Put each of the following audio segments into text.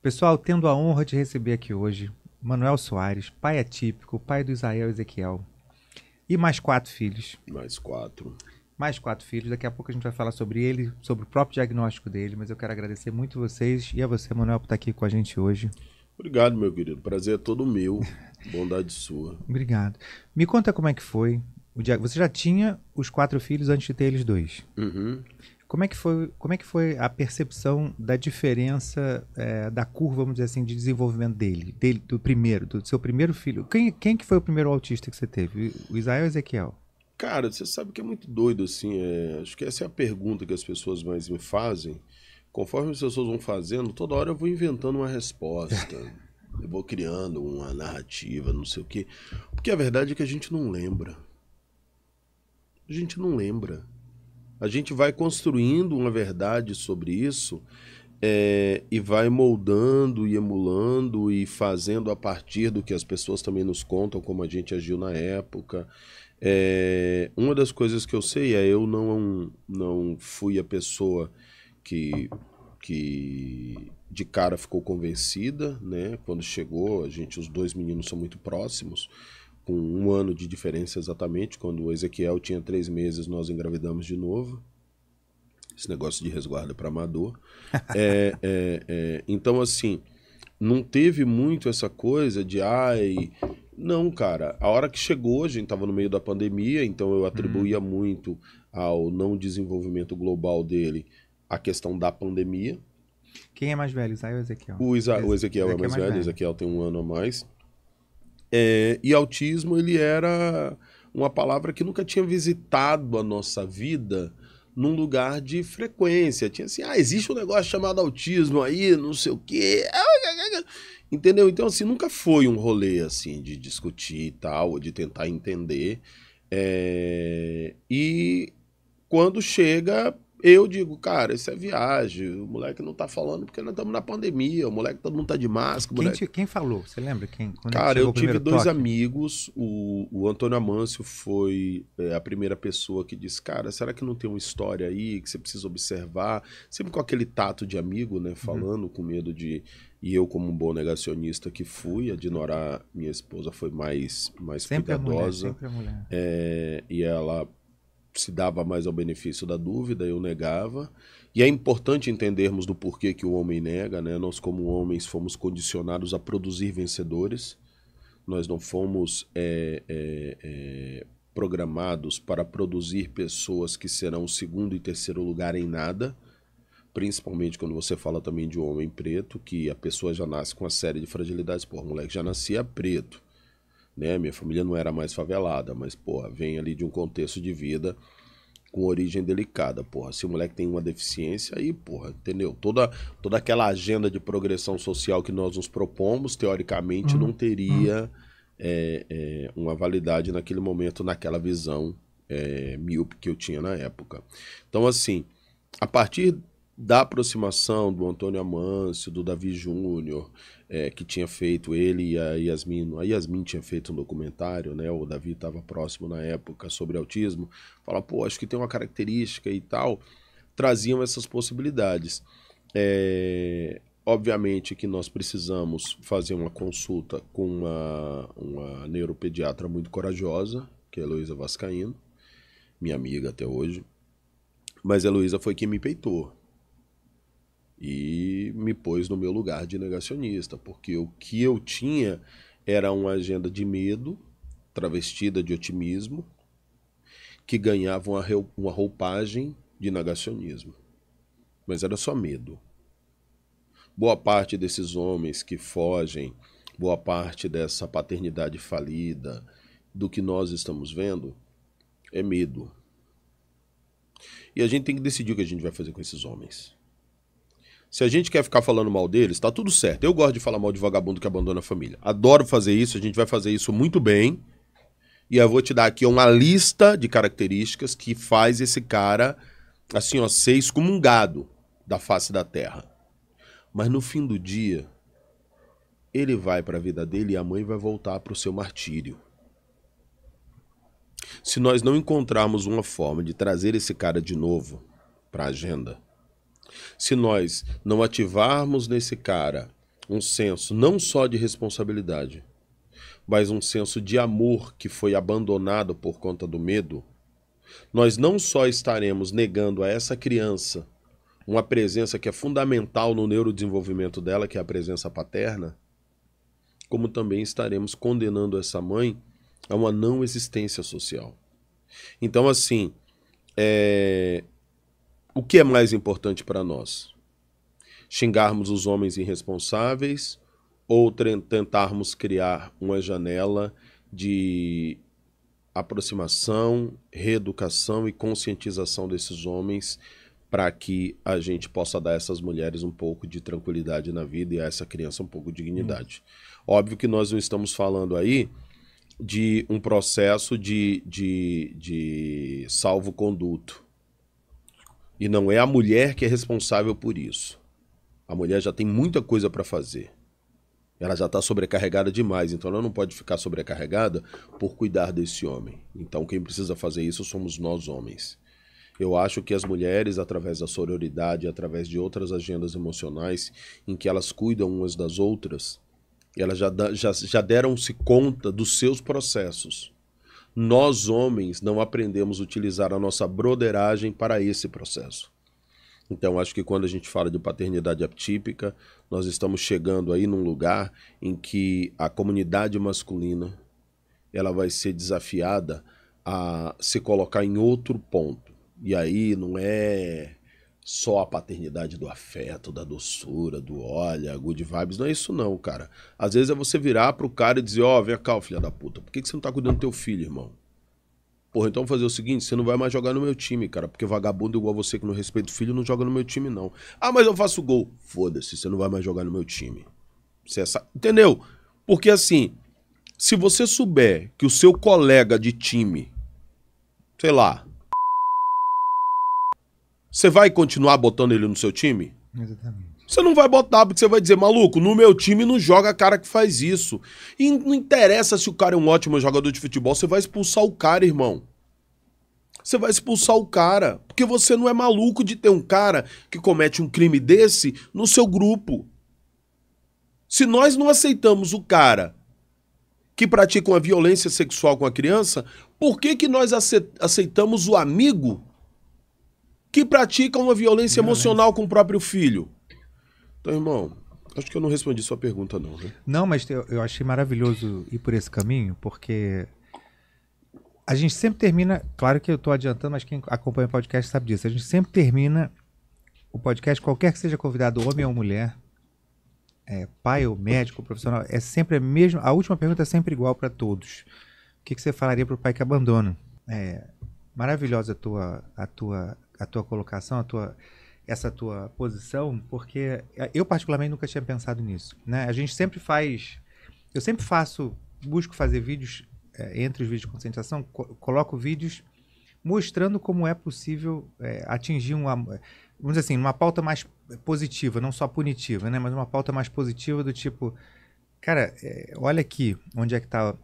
Pessoal, tendo a honra de receber aqui hoje Manuel Soares, pai atípico, pai do Israel Ezequiel, e mais 4 filhos. Mais 4. Mais 4 filhos. Daqui a pouco a gente vai falar sobre ele, sobre o próprio diagnóstico dele, mas eu quero agradecer muito vocês e a você, Manuel, por estar aqui com a gente hoje. Obrigado, meu querido. Prazer é todo meu. Bondade sua. Obrigado. Me conta como é que foi. Você já tinha os 4 filhos antes de ter eles 2. Uhum. Como é que foi a percepção da diferença da curva, vamos dizer assim, de desenvolvimento dele do seu primeiro filho? Quem que foi o primeiro autista que você teve? O Israel ou o Ezequiel? Cara, você sabe que é muito doido, assim. Acho que essa é a pergunta que as pessoas mais me fazem. Conforme as pessoas vão fazendo, toda hora eu vou inventando uma resposta. Eu vou criando uma narrativa, não sei o quê. Porque a verdade é que a gente não lembra. A gente não lembra. A gente vai construindo uma verdade sobre isso e vai moldando e emulando e fazendo a partir do que as pessoas também nos contam, como a gente agiu na época. Uma das coisas que eu sei eu não fui a pessoa que de cara ficou convencida, né? Quando chegou, os 2 meninos são muito próximos, com 1 ano de diferença exatamente. Quando o Ezequiel tinha 3 meses, nós engravidamos de novo. Esse negócio de resguardo para amador. Então, assim, não teve muito essa coisa de não, cara, a hora que chegou, a gente estava no meio da pandemia, então eu atribuía muito ao não desenvolvimento global dele a questão da pandemia. Quem é mais velho, Israel ou Ezequiel? O Ezequiel é mais velho, o Ezequiel tem 1 ano a mais. E autismo, ele era uma palavra que nunca tinha visitado a nossa vida num lugar de frequência. Tinha assim, existe um negócio chamado autismo aí, não sei o quê. Entendeu? Então, assim, nunca foi um rolê, assim, de discutir e tal, ou de tentar entender. E quando chega, eu digo, cara, isso é viagem. O moleque não tá falando porque nós estamos na pandemia. O moleque, todo mundo tá de máscara. Quem falou? Você lembra? Quando Cara, eu tive 2 toque? amigos. O Antônio Amâncio foi a primeira pessoa que disse, cara, será que não tem uma história aí que você precisa observar? Sempre com aquele tato de amigo, né? Falando, com medo de... E eu, como um bom negacionista que fui, a Dinorá, minha esposa, foi mais Sempre cuidadosa. Sempre a mulher. E ela se dava mais ao benefício da dúvida, eu negava. E é importante entendermos do porquê que o homem nega, né? Nós, como homens, fomos condicionados a produzir vencedores. Nós não fomos programados para produzir pessoas que serão 2º e 3º lugar em nada. Principalmente quando você fala também de um homem preto, que a pessoa já nasce com uma série de fragilidades. Pô, o moleque já nascia preto, né? Minha família não era mais favelada, mas, porra, vem ali de um contexto de vida com origem delicada, porra. Se o moleque tem uma deficiência, aí, porra, entendeu? Toda aquela agenda de progressão social que nós nos propomos, teoricamente, não teria uma validade naquele momento, naquela visão míope que eu tinha na época. Então, assim, a partir da aproximação do Antônio Amâncio, do Davi Júnior, que tinha feito, ele e a Yasmin tinha feito um documentário, né? O Davi estava próximo na época sobre autismo, fala, pô, acho que tem uma característica e tal, traziam essas possibilidades. Obviamente que nós precisamos fazer uma consulta com uma neuropediatra muito corajosa, que é a Heloísa Vascaíno, minha amiga até hoje, mas a Heloísa foi quem me peitou e me pôs no meu lugar de negacionista, porque o que eu tinha era uma agenda de medo, travestida de otimismo, que ganhava uma roupagem de negacionismo. Mas era só medo. Boa parte desses homens que fogem, boa parte dessa paternidade falida, do que nós estamos vendo, é medo. E a gente tem que decidir o que a gente vai fazer com esses homens. Se a gente quer ficar falando mal deles, tá tudo certo. Eu gosto de falar mal de vagabundo que abandona a família. Adoro fazer isso, a gente vai fazer isso muito bem. E eu vou te dar aqui uma lista de características que faz esse cara, assim, ó, ser excomungado da face da terra. Mas no fim do dia, ele vai para a vida dele e a mãe vai voltar para o seu martírio. Se nós não encontrarmos uma forma de trazer esse cara de novo para a agenda, se nós não ativarmos nesse cara um senso não só de responsabilidade, mas um senso de amor que foi abandonado por conta do medo, nós não só estaremos negando a essa criança uma presença que é fundamental no neurodesenvolvimento dela, que é a presença paterna, como também estaremos condenando essa mãe a uma não existência social. Então, assim, o que é mais importante para nós? Xingarmos os homens irresponsáveis ou tentarmos criar uma janela de aproximação, reeducação e conscientização desses homens para que a gente possa dar a essas mulheres um pouco de tranquilidade na vida e a essa criança um pouco de dignidade. Óbvio que nós não estamos falando aí de um processo de salvo-conduto. E não é a mulher que é responsável por isso. A mulher já tem muita coisa para fazer. Ela já está sobrecarregada demais, então ela não pode ficar sobrecarregada por cuidar desse homem. Então quem precisa fazer isso somos nós, homens. Eu acho que as mulheres, através da sororidade, através de outras agendas emocionais, em que elas cuidam umas das outras, elas já deram-se conta dos seus processos. Nós, homens, não aprendemos a utilizar a nossa broderagem para esse processo. Então, acho que quando a gente fala de paternidade atípica, nós estamos chegando aí num lugar em que a comunidade masculina ela vai ser desafiada a se colocar em outro ponto. E aí não é só a paternidade do afeto, da doçura, do olha, good vibes, não é isso não, cara. Às vezes é você virar pro cara e dizer, ó, vem cá, filha da puta, por que você não tá cuidando do teu filho, irmão? Porra, então fazer o seguinte, você não vai mais jogar no meu time, cara, porque vagabundo igual você que não respeita o filho não joga no meu time, não. Ah, mas eu faço gol. Foda-se, você não vai mais jogar no meu time. Entendeu? Porque assim, se você souber que o seu colega de time, sei lá, você vai continuar botando ele no seu time? Exatamente. Você não vai botar, porque você vai dizer, maluco, no meu time não joga cara que faz isso. E não interessa se o cara é um ótimo jogador de futebol, você vai expulsar o cara, irmão. Você vai expulsar o cara, porque você não é maluco de ter um cara que comete um crime desse no seu grupo. Se nós não aceitamos o cara que pratica uma violência sexual com a criança, por que nós aceitamos o amigo que pratica uma violência emocional com o próprio filho? Então, irmão, acho que eu não respondi sua pergunta, não, né? Não, mas eu achei maravilhoso ir por esse caminho, porque a gente sempre termina, claro que eu estou adiantando, mas quem acompanha o podcast sabe disso, a gente sempre termina o podcast, qualquer que seja convidado, homem ou mulher, pai ou médico, profissional, é sempre a mesma, a última pergunta é sempre igual para todos. O que você falaria para o pai que abandona? Maravilhosa a tua colocação, essa tua posição, porque eu particularmente nunca tinha pensado nisso, né? A gente sempre eu sempre busco fazer vídeos, entre os vídeos de conscientização, coloco vídeos mostrando como é possível atingir vamos dizer assim, uma pauta mais positiva, não só punitiva, né? Mas uma pauta mais positiva do tipo, cara, olha aqui onde é que tá,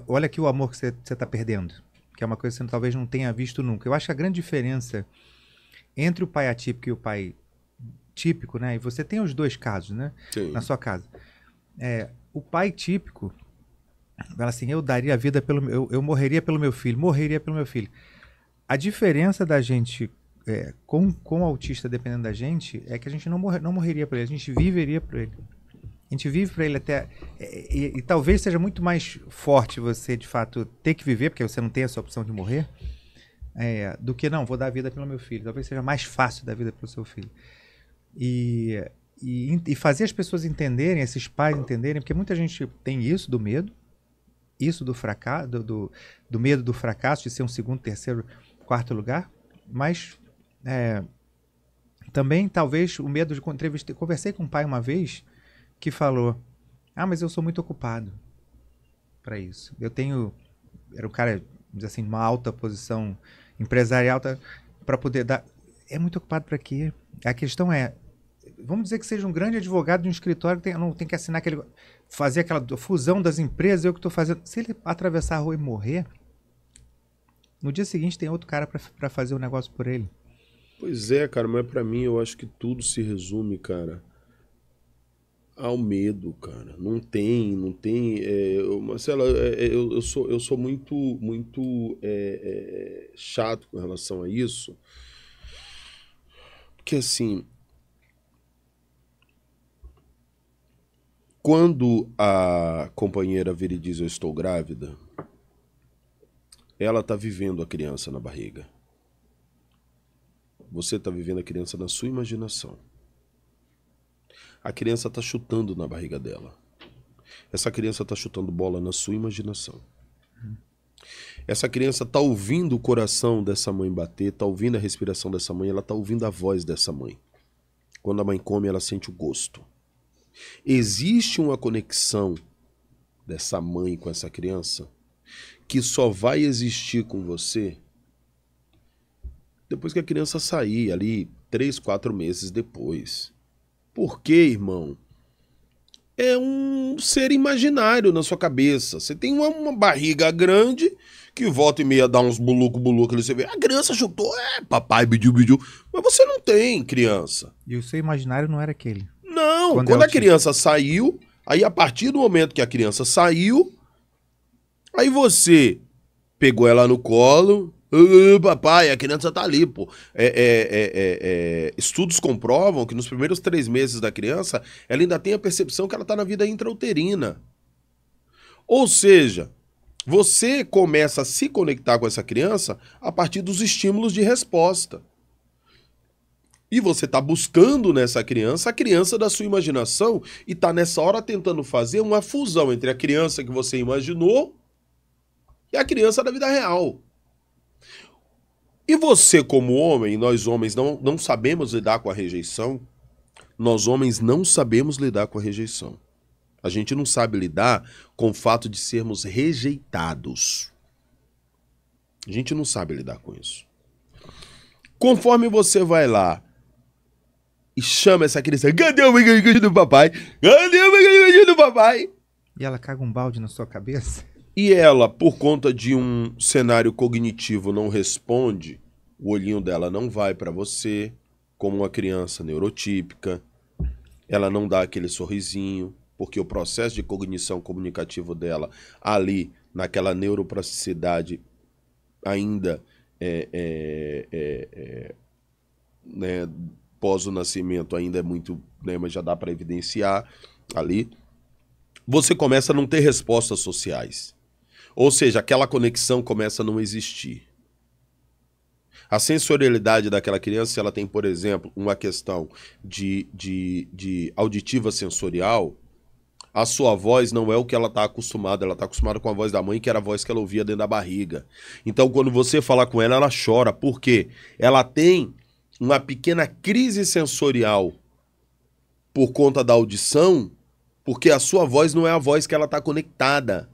olha aqui o amor que você tá perdendo, que é uma coisa que você talvez não tenha visto nunca. Eu acho que a grande diferença entre o pai atípico e o pai típico, né? E você tem os dois casos, né? Sim. Na sua casa. O pai típico fala assim, eu daria a vida eu morreria pelo meu filho, A diferença da gente com o autista dependendo da gente é que a gente não morreria por ele, a gente viveria por ele. A gente vive para ele até... E talvez seja muito mais forte você, de fato, ter que viver, porque você não tem essa opção de morrer, do que, não, vou dar a vida pelo meu filho. Talvez seja mais fácil dar a vida pelo seu filho. E fazer as pessoas entenderem, esses pais entenderem, porque muita gente tem isso do medo, isso do fracasso, do medo do fracasso, de ser um segundo, terceiro, quarto lugar, mas também talvez o medo de conversei com um pai uma vez que falou, mas eu sou muito ocupado para isso. Era um cara, diz assim, numa alta posição empresarial para poder dar. É muito ocupado para quê? A questão vamos dizer que seja um grande advogado de um escritório que não tem que assinar fazer aquela fusão das empresas, eu que estou fazendo. Se ele atravessar a rua e morrer, no dia seguinte tem outro cara para fazer o negócio por ele. Pois é, cara, mas para mim eu acho que tudo se resume, cara, ao medo, cara. Não tem. Marcelo, eu sou muito chato com relação a isso. Porque assim, quando a companheira vira e diz eu estou grávida, ela tá vivendo a criança na barriga. Você tá vivendo a criança na sua imaginação. A criança está chutando na barriga dela. Essa criança está chutando bola na sua imaginação. Essa criança está ouvindo o coração dessa mãe bater, está ouvindo a respiração dessa mãe, ela está ouvindo a voz dessa mãe. Quando a mãe come, ela sente o gosto. Existe uma conexão dessa mãe com essa criança que só vai existir com você depois que a criança sair, ali 3, 4 meses depois. Por quê, irmão? É um ser imaginário na sua cabeça. Você tem uma barriga grande que volta e meia dá uns buluco ali, você vê. A criança chutou, papai, bidiu. Mas você não tem criança. E o seu imaginário não era aquele? Não, quando a criança saiu, aí a partir do momento que a criança saiu, aí você pegou ela no colo... papai, a criança tá ali, pô. Estudos comprovam que nos primeiros 3 meses da criança, ela ainda tem a percepção que ela tá na vida intrauterina. Ou seja, você começa a se conectar com essa criança a partir dos estímulos de resposta. E você tá buscando nessa criança a criança da sua imaginação e tá nessa hora tentando fazer uma fusão entre a criança que você imaginou e a criança da vida real. E você, como homem, nós homens não sabemos lidar com a rejeição. Nós homens não sabemos lidar com a rejeição. A gente não sabe lidar com o fato de sermos rejeitados. A gente não sabe lidar com isso. Conforme você vai lá e chama essa criança, cadê o beijo do papai? Cadê o beijo do papai? E ela caga um balde na sua cabeça? E ela, por conta de um cenário cognitivo, não responde, o olhinho dela não vai para você, como uma criança neurotípica, ela não dá aquele sorrisinho, porque o processo de cognição comunicativo dela, ali, naquela neuroplasticidade, ainda né, pós o nascimento, ainda é muito, né, mas já dá para evidenciar ali, você começa a não ter respostas sociais. Ou seja, aquela conexão começa a não existir. A sensorialidade daquela criança, se ela tem, por exemplo, uma questão de auditiva sensorial, a sua voz não é o que ela está acostumada. Ela está acostumada com a voz da mãe, que era a voz que ela ouvia dentro da barriga. Então, quando você fala com ela, ela chora. Por quê? Ela tem uma pequena crise sensorial por conta da audição, porque a sua voz não é a voz que ela está conectada.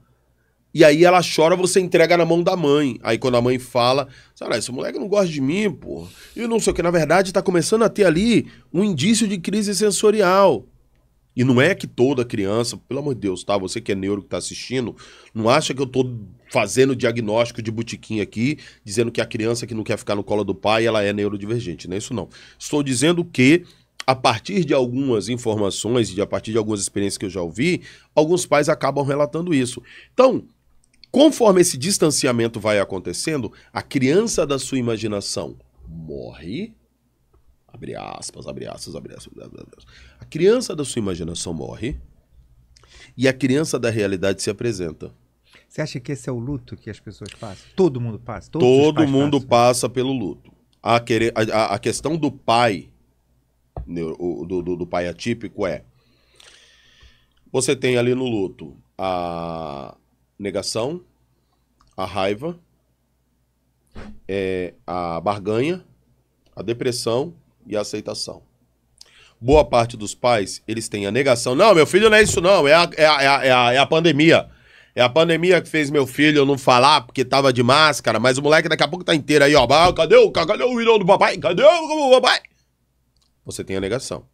E aí ela chora, você entrega na mão da mãe. Aí quando a mãe fala, sabe, esse moleque não gosta de mim, pô. E não sei o que, na verdade tá começando a ter ali um indício de crise sensorial. E não é que toda criança, pelo amor de Deus, tá? Você que é neuro que tá assistindo, não acha que eu tô fazendo diagnóstico de botiquim aqui, dizendo que a criança que não quer ficar no colo do pai, ela é neurodivergente, não é isso não. Estou dizendo que a partir de algumas informações e a partir de algumas experiências que eu já ouvi, alguns pais acabam relatando isso. Então, conforme esse distanciamento vai acontecendo, a criança da sua imaginação morre. Abre aspas, abre aspas, abre aspas, abre aspas. A criança da sua imaginação morre e a criança da realidade se apresenta. Você acha que esse é o luto que as pessoas passam? Todo mundo passa? Todo mundo passa pelo luto. A questão do pai, do pai atípico é... Você tem ali no luto a negação, a raiva, a barganha, a depressão e a aceitação. Boa parte dos pais, eles têm a negação. Não, meu filho não é isso não, é a pandemia. É a pandemia que fez meu filho não falar porque tava de máscara, mas o moleque daqui a pouco tá inteiro aí, ó. Cadê o irmão do papai? Cadê o papai? Você tem a negação.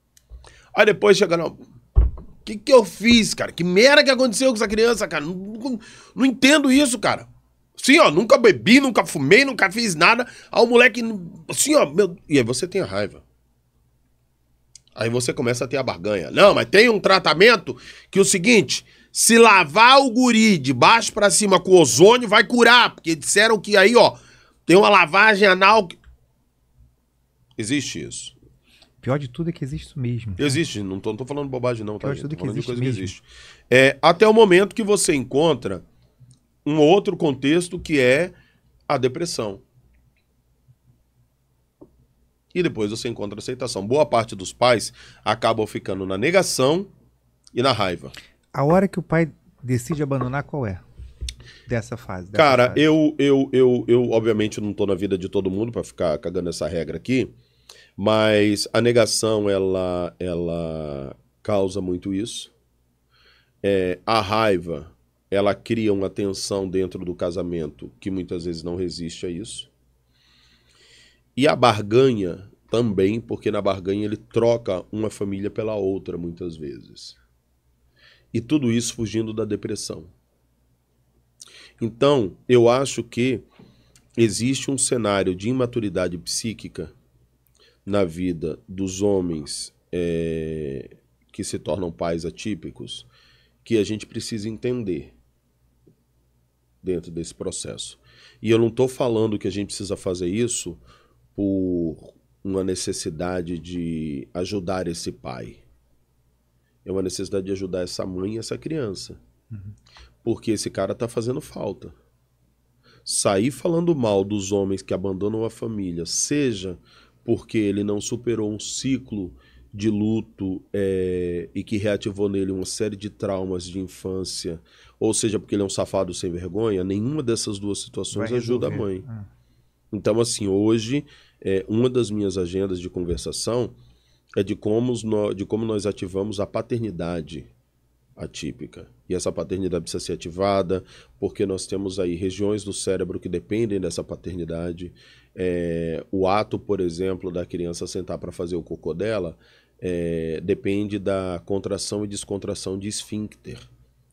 Aí depois chega, não... O que eu fiz, cara? Que merda que aconteceu com essa criança, cara? Não entendo isso, cara. Assim, ó, nunca bebi, nunca fumei, nunca fiz nada. Aí o moleque, assim, ó, e aí você tem a raiva. Aí você começa a ter a barganha. Não, mas tem um tratamento que é o seguinte, se lavar o guri de baixo pra cima com ozônio vai curar, porque disseram que aí, ó, tem uma lavagem anal. Existe isso. Pior de tudo é que existe isso mesmo. Existe, não tô falando bobagem não, tá? Pior de tudo é que existe coisa mesmo. que existe. Até o momento que você encontra um outro contexto que é a depressão. E depois você encontra a aceitação. Boa parte dos pais acabam ficando na negação e na raiva. A hora que o pai decide abandonar, qual é? Dessa fase. Cara, eu obviamente não tô na vida de todo mundo pra ficar cagando essa regra aqui, mas a negação, ela causa muito isso. A raiva, ela cria uma tensão dentro do casamento que muitas vezes não resiste a isso. E a barganha também, porque na barganha ele troca uma família pela outra muitas vezes. E tudo isso fugindo da depressão. Então, eu acho que existe um cenário de imaturidade psíquica na vida dos homens que se tornam pais atípicos que a gente precisa entender dentro desse processo. E eu não estou falando que a gente precisa fazer isso por uma necessidade de ajudar esse pai. É uma necessidade de ajudar essa mãe e essa criança. Uhum. Porque esse cara tá fazendo falta. Sair falando mal dos homens que abandonam a família, seja porque ele não superou um ciclo de luto e que reativou nele uma série de traumas de infância, ou seja porque ele é um safado sem vergonha, nenhuma dessas duas situações ajuda a mãe. Então, assim, hoje, uma das minhas agendas de conversação é de como nós ativamos a paternidade atípica. E essa paternidade precisa ser ativada, porque nós temos aí regiões do cérebro que dependem dessa paternidade. O ato, por exemplo, da criança sentar para fazer o cocô dela depende da contração e descontração de esfíncter.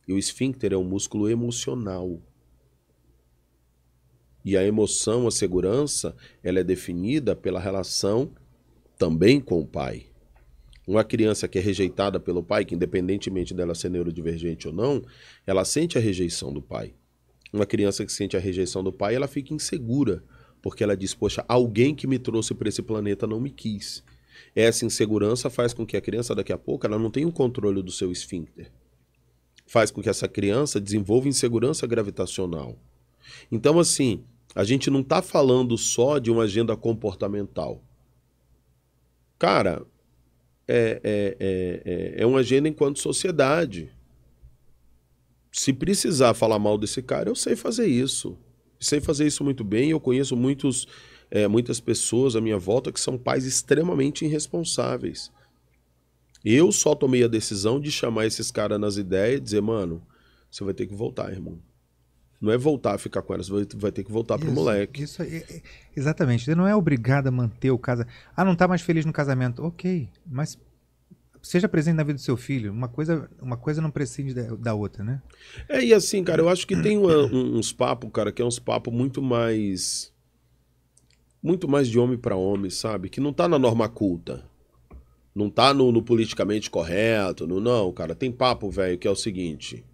E o esfíncter é um músculo emocional. E a emoção, a segurança, ela é definida pela relação também com o pai. Uma criança que é rejeitada pelo pai, que independentemente dela ser neurodivergente ou não, ela sente a rejeição do pai. Uma criança que sente a rejeição do pai, ela fica insegura, porque ela diz, poxa, alguém que me trouxe para esse planeta não me quis. Essa insegurança faz com que a criança, daqui a pouco, ela não tenha o controle do seu esfíncter. Faz com que essa criança desenvolva insegurança gravitacional. Então, assim, a gente não está falando só de uma agenda comportamental. Cara, é uma agenda enquanto sociedade. Se precisar falar mal desse cara, eu sei fazer isso. Sei fazer isso muito bem. Eu conheço muitas pessoas à minha volta que são pais extremamente irresponsáveis. Eu só tomei a decisão de chamar esses caras nas ideias e dizer, mano, você vai ter que voltar, irmão. Não é voltar a ficar com elas, você vai ter que voltar pro moleque. Isso exatamente. Você não é obrigado a manter o casamento. Ah, não tá mais feliz no casamento. Ok, mas seja presente na vida do seu filho. Uma coisa não prescinde da outra, né? E assim, cara, eu acho que tem uns papos, cara, que é uns papos muito mais de homem para homem, sabe? Que não tá na norma culta. Não tá no politicamente correto. Não, cara, tem papo, velho, que é o seguinte...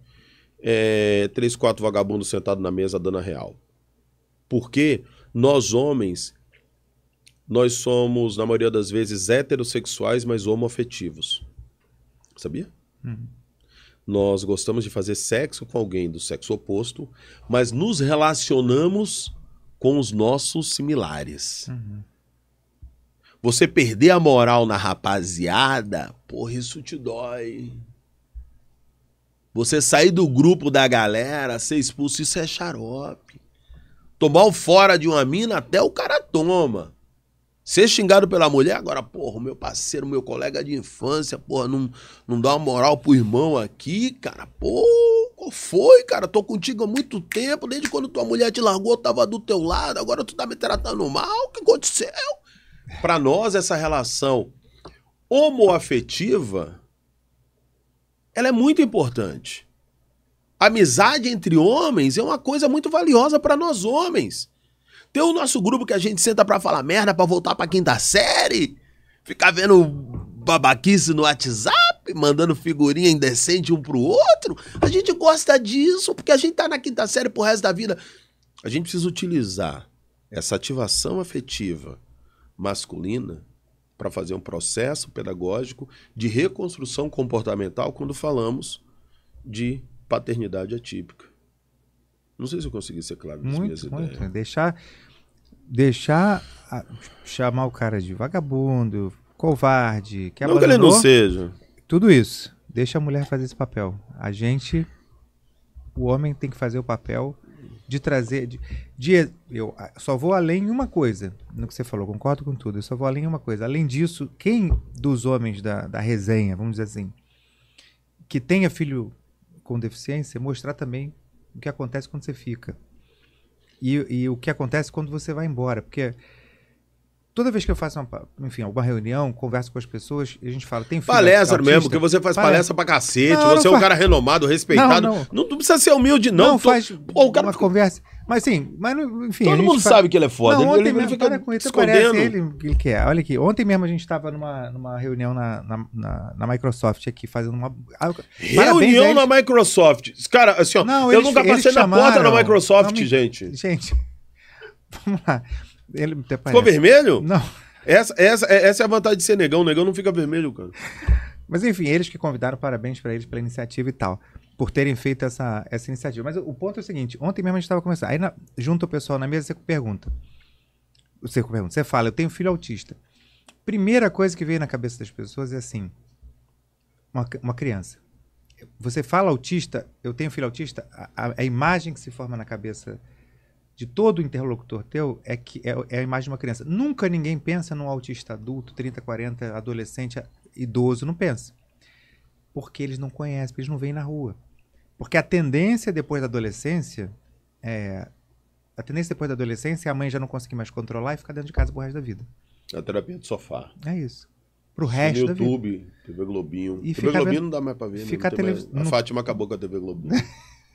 3, 4 vagabundos sentados na mesa dando a real. Porque nós homens, nós somos, na maioria das vezes, heterossexuais, mas homoafetivos. Sabia? Uhum. Nós gostamos de fazer sexo com alguém do sexo oposto, mas nos relacionamos com os nossos similares. Uhum. Você perder a moral na rapaziada, porra, isso te dói. Você sair do grupo da galera, ser expulso, isso é xarope. Tomar o fora de uma mina, até o cara toma. Ser xingado pela mulher, agora, porra, o meu parceiro, meu colega de infância, porra, não dá uma moral pro irmão aqui, cara. Pô, qual foi, cara? Tô contigo há muito tempo, desde quando tua mulher te largou, eu tava do teu lado, agora tu tá me tratando mal, o que aconteceu? Pra nós, essa relação homoafetiva... ela é muito importante. A amizade entre homens é uma coisa muito valiosa para nós homens. Tem o nosso grupo que a gente senta para falar merda, para voltar para quinta série, ficar vendo babaquice no WhatsApp, mandando figurinha indecente um pro outro. A gente gosta disso, porque a gente tá na quinta série pro resto da vida. A gente precisa utilizar essa ativação afetiva masculina para fazer um processo pedagógico de reconstrução comportamental quando falamos de paternidade atípica. Não sei se eu consegui ser claro nas minhas ideias. Chamar o cara de vagabundo, covarde, que não que ele não seja. Tudo isso. Deixa a mulher fazer esse papel. O homem tem que fazer o papel de trazer... eu só vou além em uma coisa, no que você falou, concordo com tudo, eu só vou além em uma coisa. Além disso, quem dos homens da resenha, vamos dizer assim, que tenha filho com deficiência, mostrar também o que acontece quando você fica. E o que acontece quando você vai embora. Porque toda vez que eu faço alguma reunião, converso com as pessoas, e a gente fala, tem filho palestra autista? mesmo, porque você faz palestra pra cacete, Não, você é um cara renomado, respeitado. Não precisa ser humilde, não. Não, faz o cara... uma conversa. Mas sim, enfim... Todo mundo sabe que ele é foda. Não, ele fica escondendo. Ele quer. Olha aqui, ontem mesmo a gente estava numa reunião na Microsoft aqui, fazendo uma... Reunião na Microsoft. Cara, assim, ó, eu nunca passei na porta da Microsoft, gente. Gente, vamos lá. Ficou vermelho? Não. Essa é a vantagem de ser negão. O negão não fica vermelho, cara. Mas enfim, eles que convidaram, parabéns para eles pela iniciativa e tal, por terem feito essa iniciativa. Mas o ponto é o seguinte, ontem mesmo a gente estava conversando, aí junto o pessoal na mesa, você fala, eu tenho filho autista. Primeira coisa que veio na cabeça das pessoas é assim, uma criança. Você fala autista, eu tenho filho autista, a imagem que se forma na cabeça de todo interlocutor teu é a imagem de uma criança. Nunca ninguém pensa num autista adulto, 30, 40, adolescente, idoso, não pensa. Porque eles não conhecem, porque eles não veem na rua. Porque a tendência depois da adolescência é a mãe já não conseguir mais controlar e ficar dentro de casa pro resto da vida. A terapia de sofá. É isso. Pro resto da vida. YouTube, TV Globinho. E TV Globinho não dá mais pra ver. A Fátima acabou com a TV Globinho.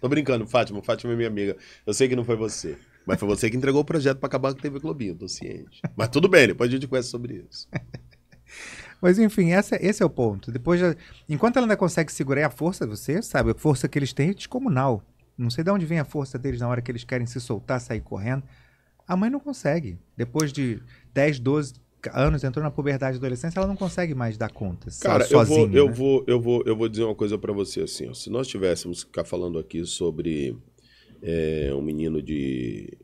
Tô brincando, Fátima. Fátima é minha amiga. Eu sei que não foi você. Mas foi você que entregou o projeto pra acabar com a TV Globinho, tô ciente. Mas tudo bem, depois a gente conversa sobre isso. Mas enfim, esse é o ponto. Enquanto ela ainda consegue segurar a força, você sabe, a força que eles têm é descomunal. Não sei de onde vem a força deles na hora que eles querem se soltar, sair correndo. A mãe não consegue. Depois de 10, 12 anos, entrou na puberdade e adolescência, ela não consegue mais dar conta. Cara, sozinha, eu vou dizer uma coisa pra você assim, ó. Se nós tivéssemos que ficar falando aqui sobre um menino de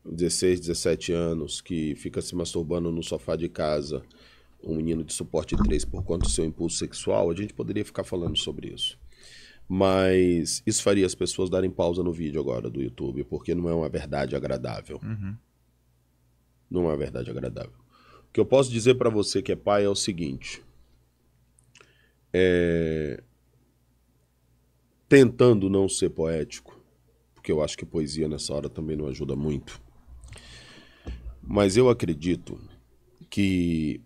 16, 17 anos que fica se masturbando no sofá de casa, um menino de suporte 3 por conta do seu impulso sexual, a gente poderia ficar falando sobre isso. Mas isso faria as pessoas darem pausa no vídeo agora do YouTube, porque não é uma verdade agradável. Uhum. Não é uma verdade agradável. O que eu posso dizer pra você que é pai é o seguinte. Tentando não ser poético, porque eu acho que poesia nessa hora também não ajuda muito. Mas eu acredito que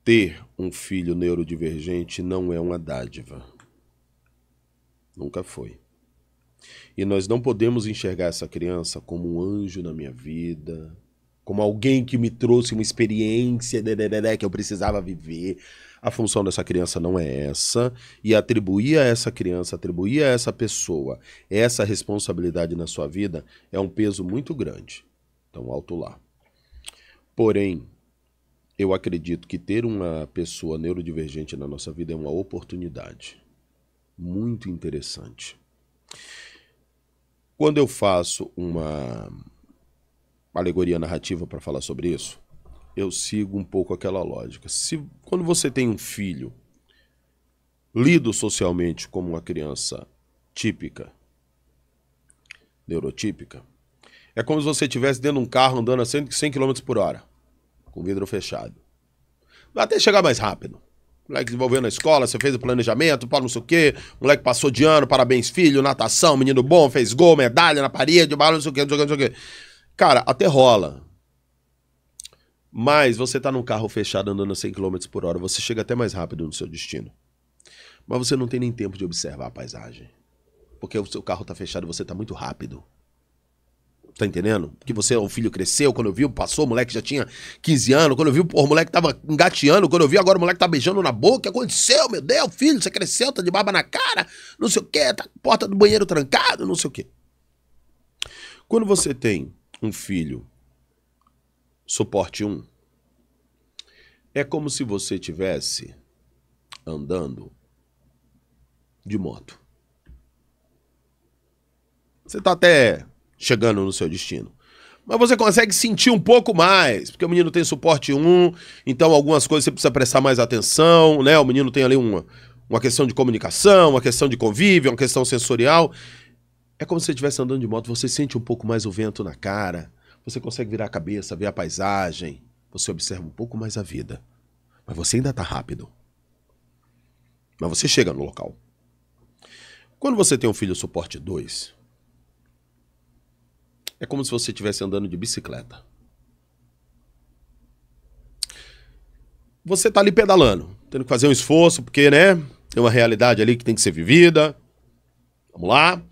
ter um filho neurodivergente não é uma dádiva. Nunca foi. E nós não podemos enxergar essa criança como um anjo na minha vida, como alguém que me trouxe uma experiência que eu precisava viver. A função dessa criança não é essa, e atribuir a essa criança, atribuir a essa pessoa essa responsabilidade na sua vida é um peso muito grande. Então, alto lá. Porém, eu acredito que ter uma pessoa neurodivergente na nossa vida é uma oportunidade muito interessante. Quando eu faço uma alegoria narrativa para falar sobre isso, eu sigo um pouco aquela lógica. Quando você tem um filho lido socialmente como uma criança típica, neurotípica, é como se você estivesse dentro de um carro andando a 100 km por hora, com vidro fechado. Vai até chegar mais rápido. O moleque desenvolveu na escola, você fez o planejamento, não sei o quê, o moleque passou de ano, parabéns filho, natação, menino bom, fez gol, medalha na parede, não sei o quê, não sei o quê. Cara, até rola. Mas você tá num carro fechado andando a 100 km por hora, você chega até mais rápido no seu destino. Mas você não tem nem tempo de observar a paisagem. Porque o seu carro tá fechado e você tá muito rápido. Tá entendendo? Porque o filho cresceu, quando eu vi, passou, o moleque já tinha 15 anos, quando eu vi, o moleque tava engateando, quando eu vi, agora o moleque tá beijando na boca, o que aconteceu, meu Deus, filho, você cresceu, tá de barba na cara, não sei o quê, tá com a porta do banheiro trancada, não sei o quê. Quando você tem um filho suporte 1, é como se você estivesse andando de moto. Você tá até chegando no seu destino. Mas você consegue sentir um pouco mais, porque o menino tem suporte 1, então algumas coisas você precisa prestar mais atenção, né? O menino tem ali uma questão de comunicação, uma questão de convívio, uma questão sensorial. É como se você estivesse andando de moto, você sente um pouco mais o vento na cara, você consegue virar a cabeça, ver a paisagem, você observa um pouco mais a vida. Mas você ainda tá rápido. Mas você chega no local. Quando você tem um filho suporte 2, é como se você estivesse andando de bicicleta. Você tá ali pedalando, tendo que fazer um esforço, porque, né, tem uma realidade ali que tem que ser vivida. Vamos lá.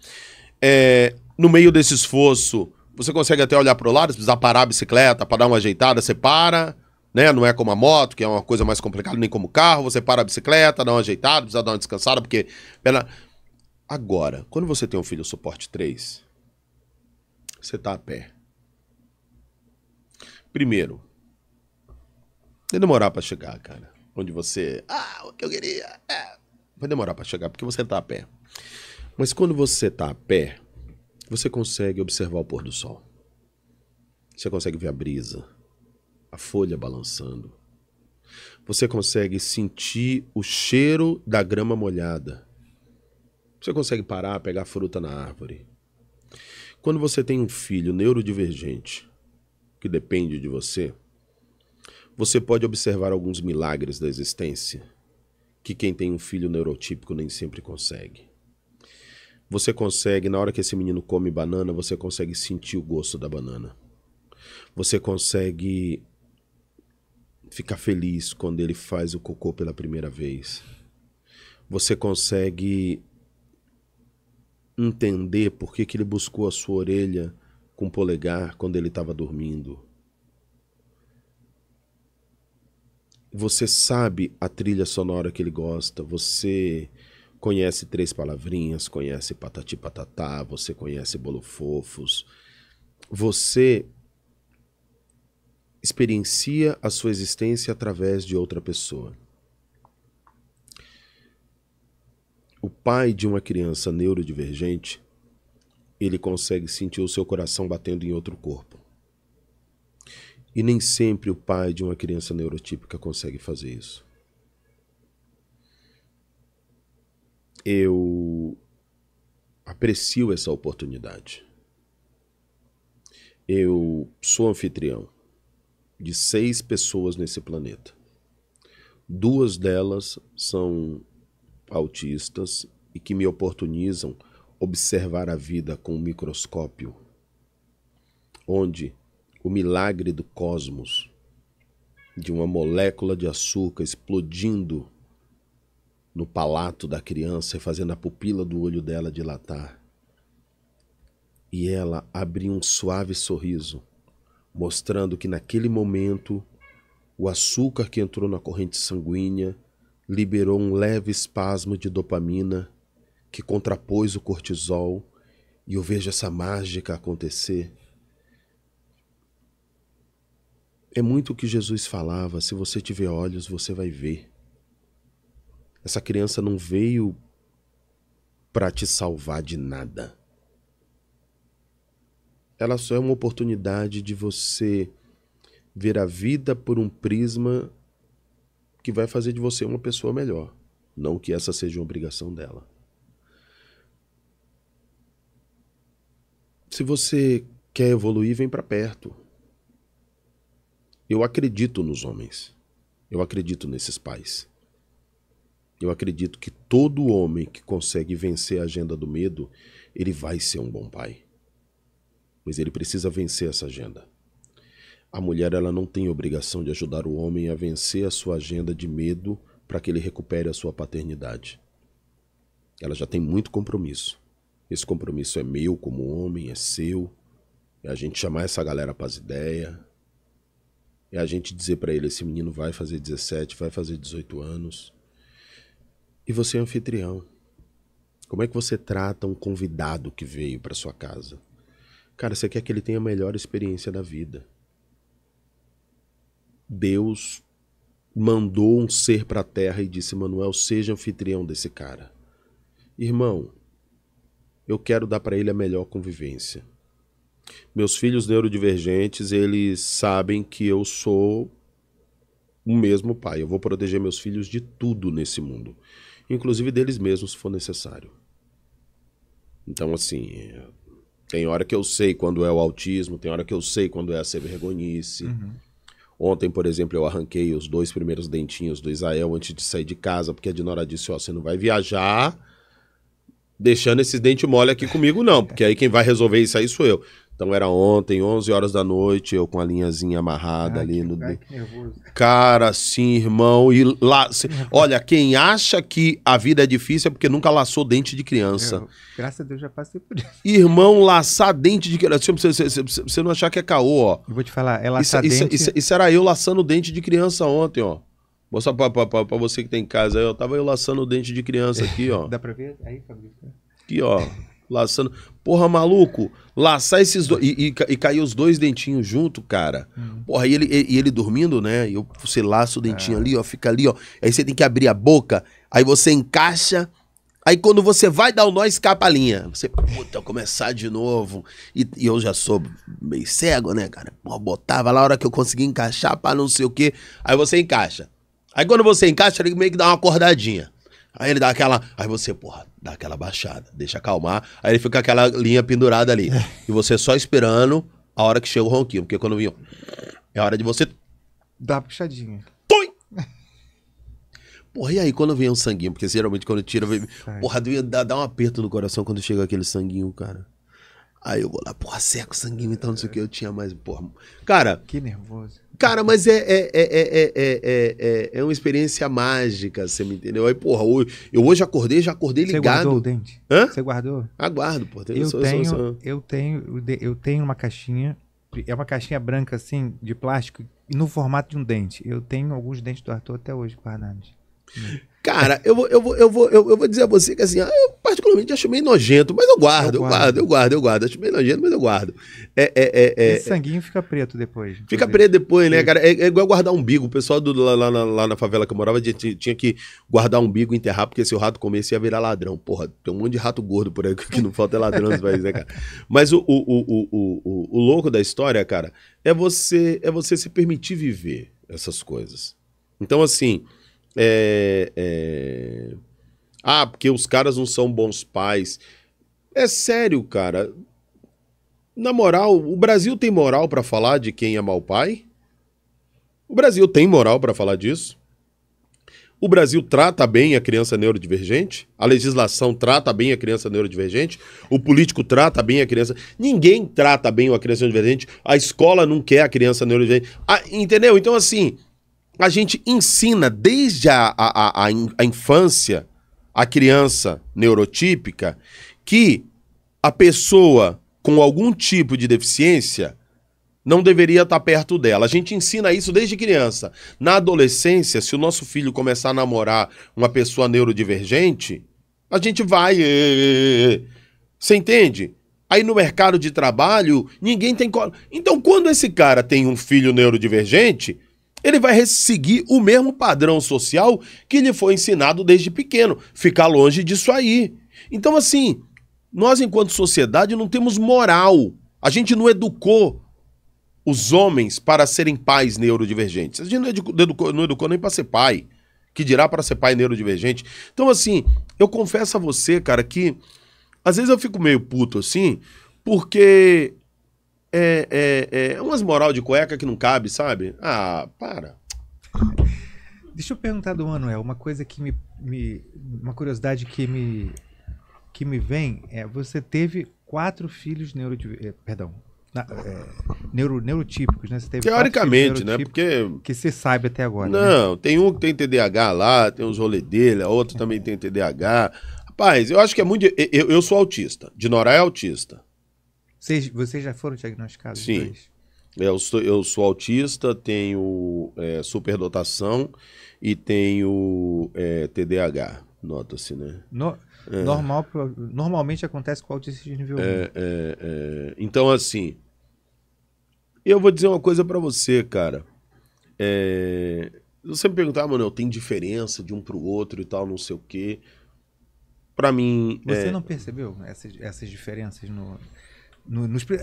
No meio desse esforço, você consegue até olhar pro lado, se precisar parar a bicicleta para dar uma ajeitada, você para, né? Não é como a moto, que é uma coisa mais complicada, nem como o carro. Você para a bicicleta, dá uma ajeitada, precisa dar uma descansada, porque... Agora, quando você tem um filho suporte 3, você tá a pé. Primeiro, vai demorar pra chegar, cara. Onde você... o que eu queria... Vai demorar pra chegar, porque você tá a pé. Mas quando você tá a pé, você consegue observar o pôr do sol. Você consegue ver a brisa, a folha balançando. Você consegue sentir o cheiro da grama molhada. Você consegue parar, pegar fruta na árvore. Quando você tem um filho neurodivergente, que depende de você, você pode observar alguns milagres da existência que quem tem um filho neurotípico nem sempre consegue. Você consegue, na hora que esse menino come banana, você consegue sentir o gosto da banana. Você consegue ficar feliz quando ele faz o cocô pela primeira vez. Você consegue entender por que ele buscou a sua orelha com o polegar quando ele estava dormindo. Você sabe a trilha sonora que ele gosta, você conhece 3 palavrinhas, conhece Patati Patatá, você conhece Bolo Fofos. Você experiencia a sua existência através de outra pessoa. O pai de uma criança neurodivergente, ele consegue sentir o seu coração batendo em outro corpo. E nem sempre o pai de uma criança neurotípica consegue fazer isso. Eu aprecio essa oportunidade. Eu sou anfitrião de 6 pessoas nesse planeta. 2 delas são autistas e que me oportunizam observar a vida com um microscópio, onde o milagre do cosmos, de uma molécula de açúcar explodindo no palato da criança e fazendo a pupila do olho dela dilatar, e ela abrir um suave sorriso, mostrando que naquele momento o açúcar que entrou na corrente sanguínea liberou um leve espasmo de dopamina que contrapôs o cortisol, e eu vejo essa mágica acontecer. É muito o que Jesus falava: se você tiver olhos, você vai ver. Essa criança não veio para te salvar de nada. Ela só é uma oportunidade de você ver a vida por um prisma que vai fazer de você uma pessoa melhor. Não que essa seja uma obrigação dela. Se você quer evoluir, vem para perto. Eu acredito nos homens. Eu acredito nesses pais. Eu acredito que todo homem que consegue vencer a agenda do medo, ele vai ser um bom pai. Mas ele precisa vencer essa agenda. A mulher, ela não tem obrigação de ajudar o homem a vencer a sua agenda de medo para que ele recupere a sua paternidade. Ela já tem muito compromisso. Esse compromisso é meu como homem, é seu. É a gente chamar essa galera para as ideias. É a gente dizer para ele, esse menino vai fazer 17, vai fazer 18 anos. E você é anfitrião. Como é que você trata um convidado que veio para sua casa? Cara, você quer que ele tenha a melhor experiência da vida. Deus mandou um ser para a terra e disse, Manuel, seja anfitrião desse cara. Irmão, eu quero dar para ele a melhor convivência. Meus filhos neurodivergentes, eles sabem que eu sou o mesmo pai. Eu vou proteger meus filhos de tudo nesse mundo. Inclusive deles mesmos, se for necessário. Então, assim, tem hora que eu sei quando é o autismo, tem hora que eu sei quando é a ser vergonhice. Uhum. Ontem, por exemplo, eu arranquei os 2 primeiros dentinhos do Isael antes de sair de casa, porque a Dinora disse, ó, você não vai viajar deixando esses dentes mole aqui comigo, não, porque aí quem vai resolver isso aí sou eu. Então era ontem, 11 horas da noite, eu com a linhazinha amarrada ali no... Que nervoso. Cara, sim, irmão. E lá... Olha, quem acha que a vida é difícil é porque nunca laçou dente de criança. Graças a Deus já passei por isso. Irmão, laçar dente de criança. Você não achar que é caô, ó. Eu vou te falar, é laçar dente... Isso era eu laçando dente de criança ontem, ó. Vou mostrar pra você que tem em casa aí, ó. Tava eu laçando o dente de criança aqui, ó. Dá pra ver? Aí, Fabrício. Aqui, ó. Laçando. Porra, maluco, laçar esses dois. E cair os 2 dentinhos junto, cara. Porra, e ele dormindo, né? E você laça o dentinho ali, ó, fica ali, ó. Aí você tem que abrir a boca, aí você encaixa. Aí quando você vai dar o nó, escapa a linha. Você, puta, começar de novo. E eu já sou meio cego, né, cara? Pô, botava lá a hora que eu consegui encaixar pra não sei o quê. Aí você encaixa. Aí quando você encaixa, ele meio que dá uma acordadinha. Aí ele dá aquela... Aí você, porra, dá aquela baixada, deixa acalmar. Aí ele fica com aquela linha pendurada ali. E você só esperando a hora que chega o ronquinho. Porque quando vinha... É hora de você... Dá uma puxadinha. Tum! Porra, e aí quando vem um sanguinho? Porque geralmente quando tira... Vem... Porra, dá um aperto no coração quando chega aquele sanguinho, cara. Aí eu vou lá, porra, seca o sanguinho, então não sei o que. Eu tinha mais... Porra... Cara... Que nervoso. Cara, mas é uma experiência mágica, você me entendeu? Aí, porra, eu hoje acordei, já acordei ligado. Você guardou o dente? Hã? Você guardou? Aguardo, pô. Eu tenho uma caixinha, é uma caixinha branca assim, de plástico, no formato de um dente. Eu tenho alguns dentes do Arthur até hoje guardados. Cara, eu vou dizer a você que assim, eu particularmente acho meio nojento, mas eu guardo. Acho meio nojento, mas eu guardo. Esse sanguinho fica preto depois. Fica preto depois, né, cara? É igual guardar umbigo. O pessoal lá na favela que eu morava tinha que guardar umbigo e enterrar, porque se o rato comesse ia virar ladrão. Porra, tem um monte de rato gordo por aí que não falta ladrão nos países, né, cara? Mas o louco da história, cara, é você se permitir viver essas coisas. Então, assim... porque os caras não são bons pais. É sério, cara. Na moral, o Brasil tem moral pra falar de quem é mau pai? O Brasil tem moral pra falar disso? O Brasil trata bem a criança neurodivergente? A legislação trata bem a criança neurodivergente? O político trata bem a criança? Ninguém trata bem a criança neurodivergente. A escola não quer a criança neurodivergente. Entendeu? Então, assim... A gente ensina desde a infância, a criança neurotípica, que a pessoa com algum tipo de deficiência não deveria estar perto dela. A gente ensina isso desde criança. Na adolescência, se o nosso filho começar a namorar uma pessoa neurodivergente, a gente vai... Você entende? Aí no mercado de trabalho, ninguém tem... Então, quando esse cara tem um filho neurodivergente... Ele vai seguir o mesmo padrão social que lhe foi ensinado desde pequeno. Ficar longe disso aí. Então, assim, nós, enquanto sociedade, não temos moral. A gente não educou os homens para serem pais neurodivergentes. A gente não educou nem para ser pai. Que dirá para ser pai neurodivergente. Então, assim, eu confesso a você, cara, que às vezes eu fico meio puto, assim, porque... umas moral de cueca que não cabe, sabe? Ah, para. Deixa eu perguntar do Manuel, uma coisa que uma curiosidade que me vem é, você teve 4 filhos neurotípicos, né? Você teve teoricamente, né? Porque... Que você sabe até agora. Não, né? Tem um que tem TDAH lá, tem uns rolê dele, a outra também tem TDAH. Rapaz, eu acho que é muito... Eu sou autista, Dinora é autista. Vocês já foram diagnosticados? Sim. Dois? Eu sou autista, tenho superdotação e tenho TDAH, nota-se, né? Normalmente acontece com autistas de nível 1. Então, assim, eu vou dizer uma coisa pra você, cara. Você me perguntar, mano, tem diferença de um pro outro e tal, não sei o quê. Pra mim... Você não percebeu essas diferenças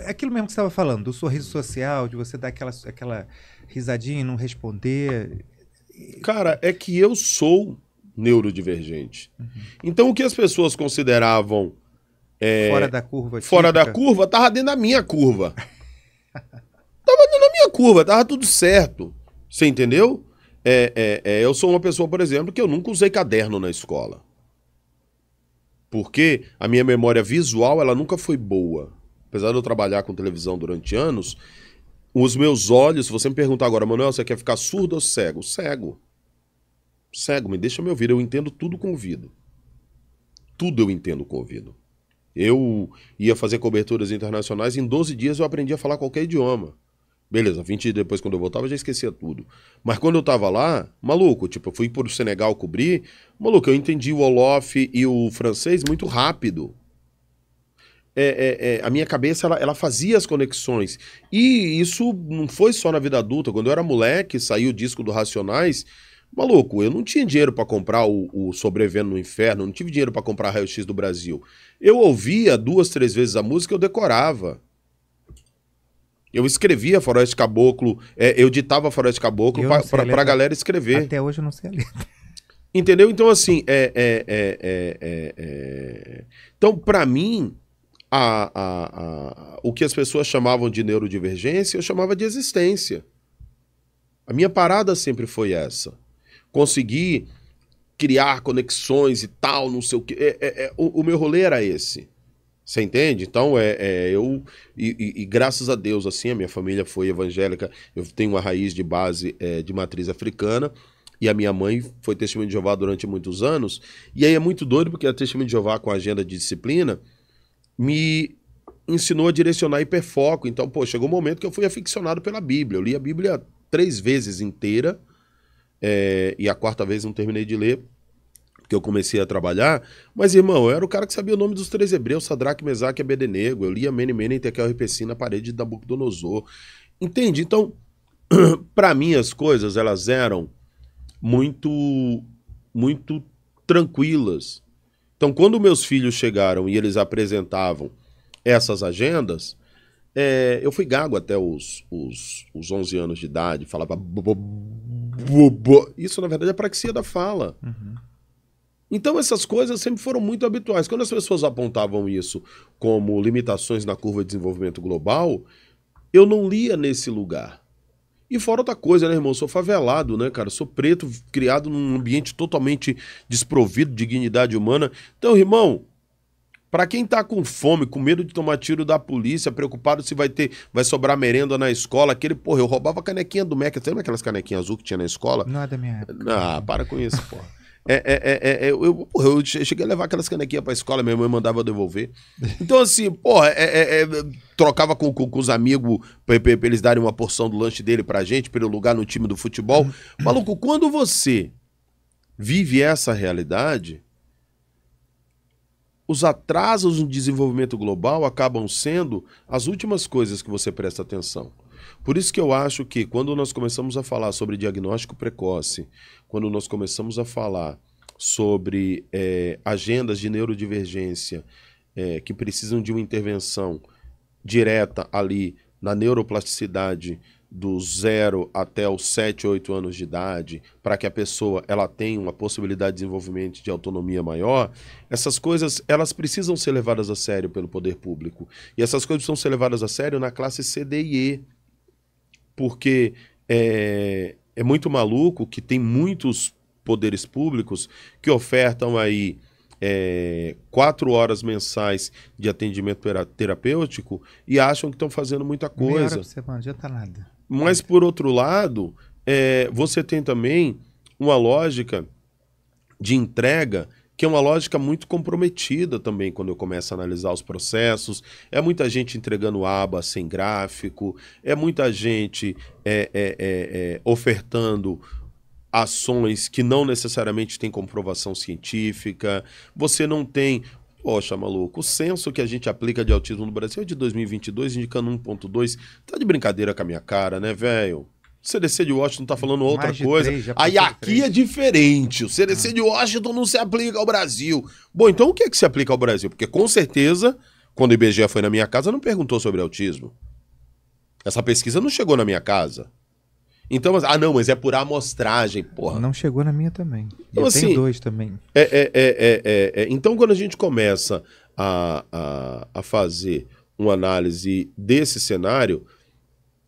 aquilo mesmo que você estava falando, do sorriso social, de você dar aquela risadinha e não responder. Cara, é que eu sou neurodivergente. Então, o que as pessoas consideravam... fora da curva. Fora da curva, tava dentro da minha curva. Tava dentro da minha curva, tava tudo certo. Você entendeu? Eu sou uma pessoa, por exemplo, que eu nunca usei caderno na escola. Porque a minha memória visual, ela nunca foi boa. Apesar de eu trabalhar com televisão durante anos, os meus olhos, se você me perguntar agora, Manuel, você quer ficar surdo ou cego? Cego. Cego, me deixa me ouvir. Eu entendo tudo com o ouvido. Tudo eu entendo com o ouvido. Eu ia fazer coberturas internacionais, em 12 dias eu aprendi a falar qualquer idioma. Beleza, 20 dias depois, quando eu voltava, eu já esquecia tudo. Mas quando eu tava lá, maluco, tipo, eu fui pro Senegal cobrir, maluco, eu entendi o Wolof e o francês muito rápido. A minha cabeça, ela fazia as conexões. E isso não foi só na vida adulta. Quando eu era moleque, saiu o disco do Racionais, maluco, eu não tinha dinheiro pra comprar o Sobrevivendo no Inferno, não tive dinheiro pra comprar Raio-X do Brasil. Eu ouvia 2, 3 vezes a música, eu decorava. Eu escrevia Faroeste Caboclo, eu ditava Faroeste Caboclo pra galera escrever. Até hoje eu não sei a letra. Entendeu? Então, assim, Então, pra mim, o que as pessoas chamavam de neurodivergência, eu chamava de existência. A minha parada sempre foi essa. Conseguir criar conexões e tal, não sei o quê. O meu rolê era esse. Você entende? Então, graças a Deus, assim, a minha família foi evangélica, eu tenho uma raiz de base de matriz africana, e a minha mãe foi testemunha de Jeová durante muitos anos, e aí é muito doido, porque a testemunha de Jeová com a agenda de disciplina me ensinou a direcionar hiperfoco. Então, pô, chegou um momento que eu fui aficionado pela Bíblia. Eu li a Bíblia 3 vezes inteira, e a 4ª vez não terminei de ler, porque eu comecei a trabalhar. Mas, irmão, eu era o cara que sabia o nome dos 3 hebreus, Sadraque, Mesaque e Abednego. Eu lia Mene, Mene, Tekel, Repessim na parede de Nabucodonosor. Entende? Então, pra mim, as coisas, elas eram muito, muito tranquilas. Então, quando meus filhos chegaram e eles apresentavam essas agendas, eu fui gago até os 11 anos de idade, falava... Isso, na verdade, é praxia da fala. Uhum. Então, essas coisas sempre foram muito habituais. Quando as pessoas apontavam isso como limitações na curva de desenvolvimento global, eu não lia nesse lugar. E fora outra coisa, né, irmão? Eu sou favelado, né, cara? Eu sou preto, criado num ambiente totalmente desprovido de dignidade humana. Então, irmão, pra quem tá com fome, com medo de tomar tiro da polícia, preocupado se vai sobrar merenda na escola, eu roubava a canequinha do Mac. Você lembra aquelas canequinhas azul que tinha na escola? Não é da minha época. Ah, para com isso, porra. Eu cheguei a levar aquelas canequinhas pra escola, minha mãe mandava eu devolver. Então, assim, porra, trocava com os amigos pra eles darem uma porção do lanche dele pra gente, pra ele lugar no time do futebol. Maluco, quando você vive essa realidade, os atrasos no desenvolvimento global acabam sendo as últimas coisas que você presta atenção. Por isso que eu acho que quando nós começamos a falar sobre diagnóstico precoce, quando nós começamos a falar sobre agendas de neurodivergência que precisam de uma intervenção direta ali na neuroplasticidade do 0 até os 7, 8 anos de idade, para que a pessoa ela tenha uma possibilidade de desenvolvimento de autonomia maior, essas coisas elas precisam ser levadas a sério pelo poder público. E essas coisas precisam ser levadas a sério na classe C, D e E. Porque é muito maluco que tem muitos poderes públicos que ofertam aí 4 horas mensais de atendimento terapêutico e acham que estão fazendo muita coisa. Meia hora por semana, não adianta nada. Mas, por outro lado, você tem também uma lógica de entrega que é uma lógica muito comprometida também quando eu começo a analisar os processos. É muita gente entregando aba sem gráfico, é muita gente ofertando ações que não necessariamente têm comprovação científica. Você não tem... Poxa, maluco, o censo que a gente aplica de autismo no Brasil é de 2022, indicando 1.2. Tá de brincadeira com a minha cara, né, velho? O CDC de Washington tá falando outra coisa. 3, aí aqui é diferente. O CDC de Washington não se aplica ao Brasil. Bom, então o que é que se aplica ao Brasil? Porque com certeza, quando o IBGE foi na minha casa, não perguntou sobre autismo. Essa pesquisa não chegou na minha casa. Então, não, mas é por amostragem, porra. Não chegou na minha também. Então, eu assim, tenho 2 também. Então, quando a gente começa a fazer uma análise desse cenário,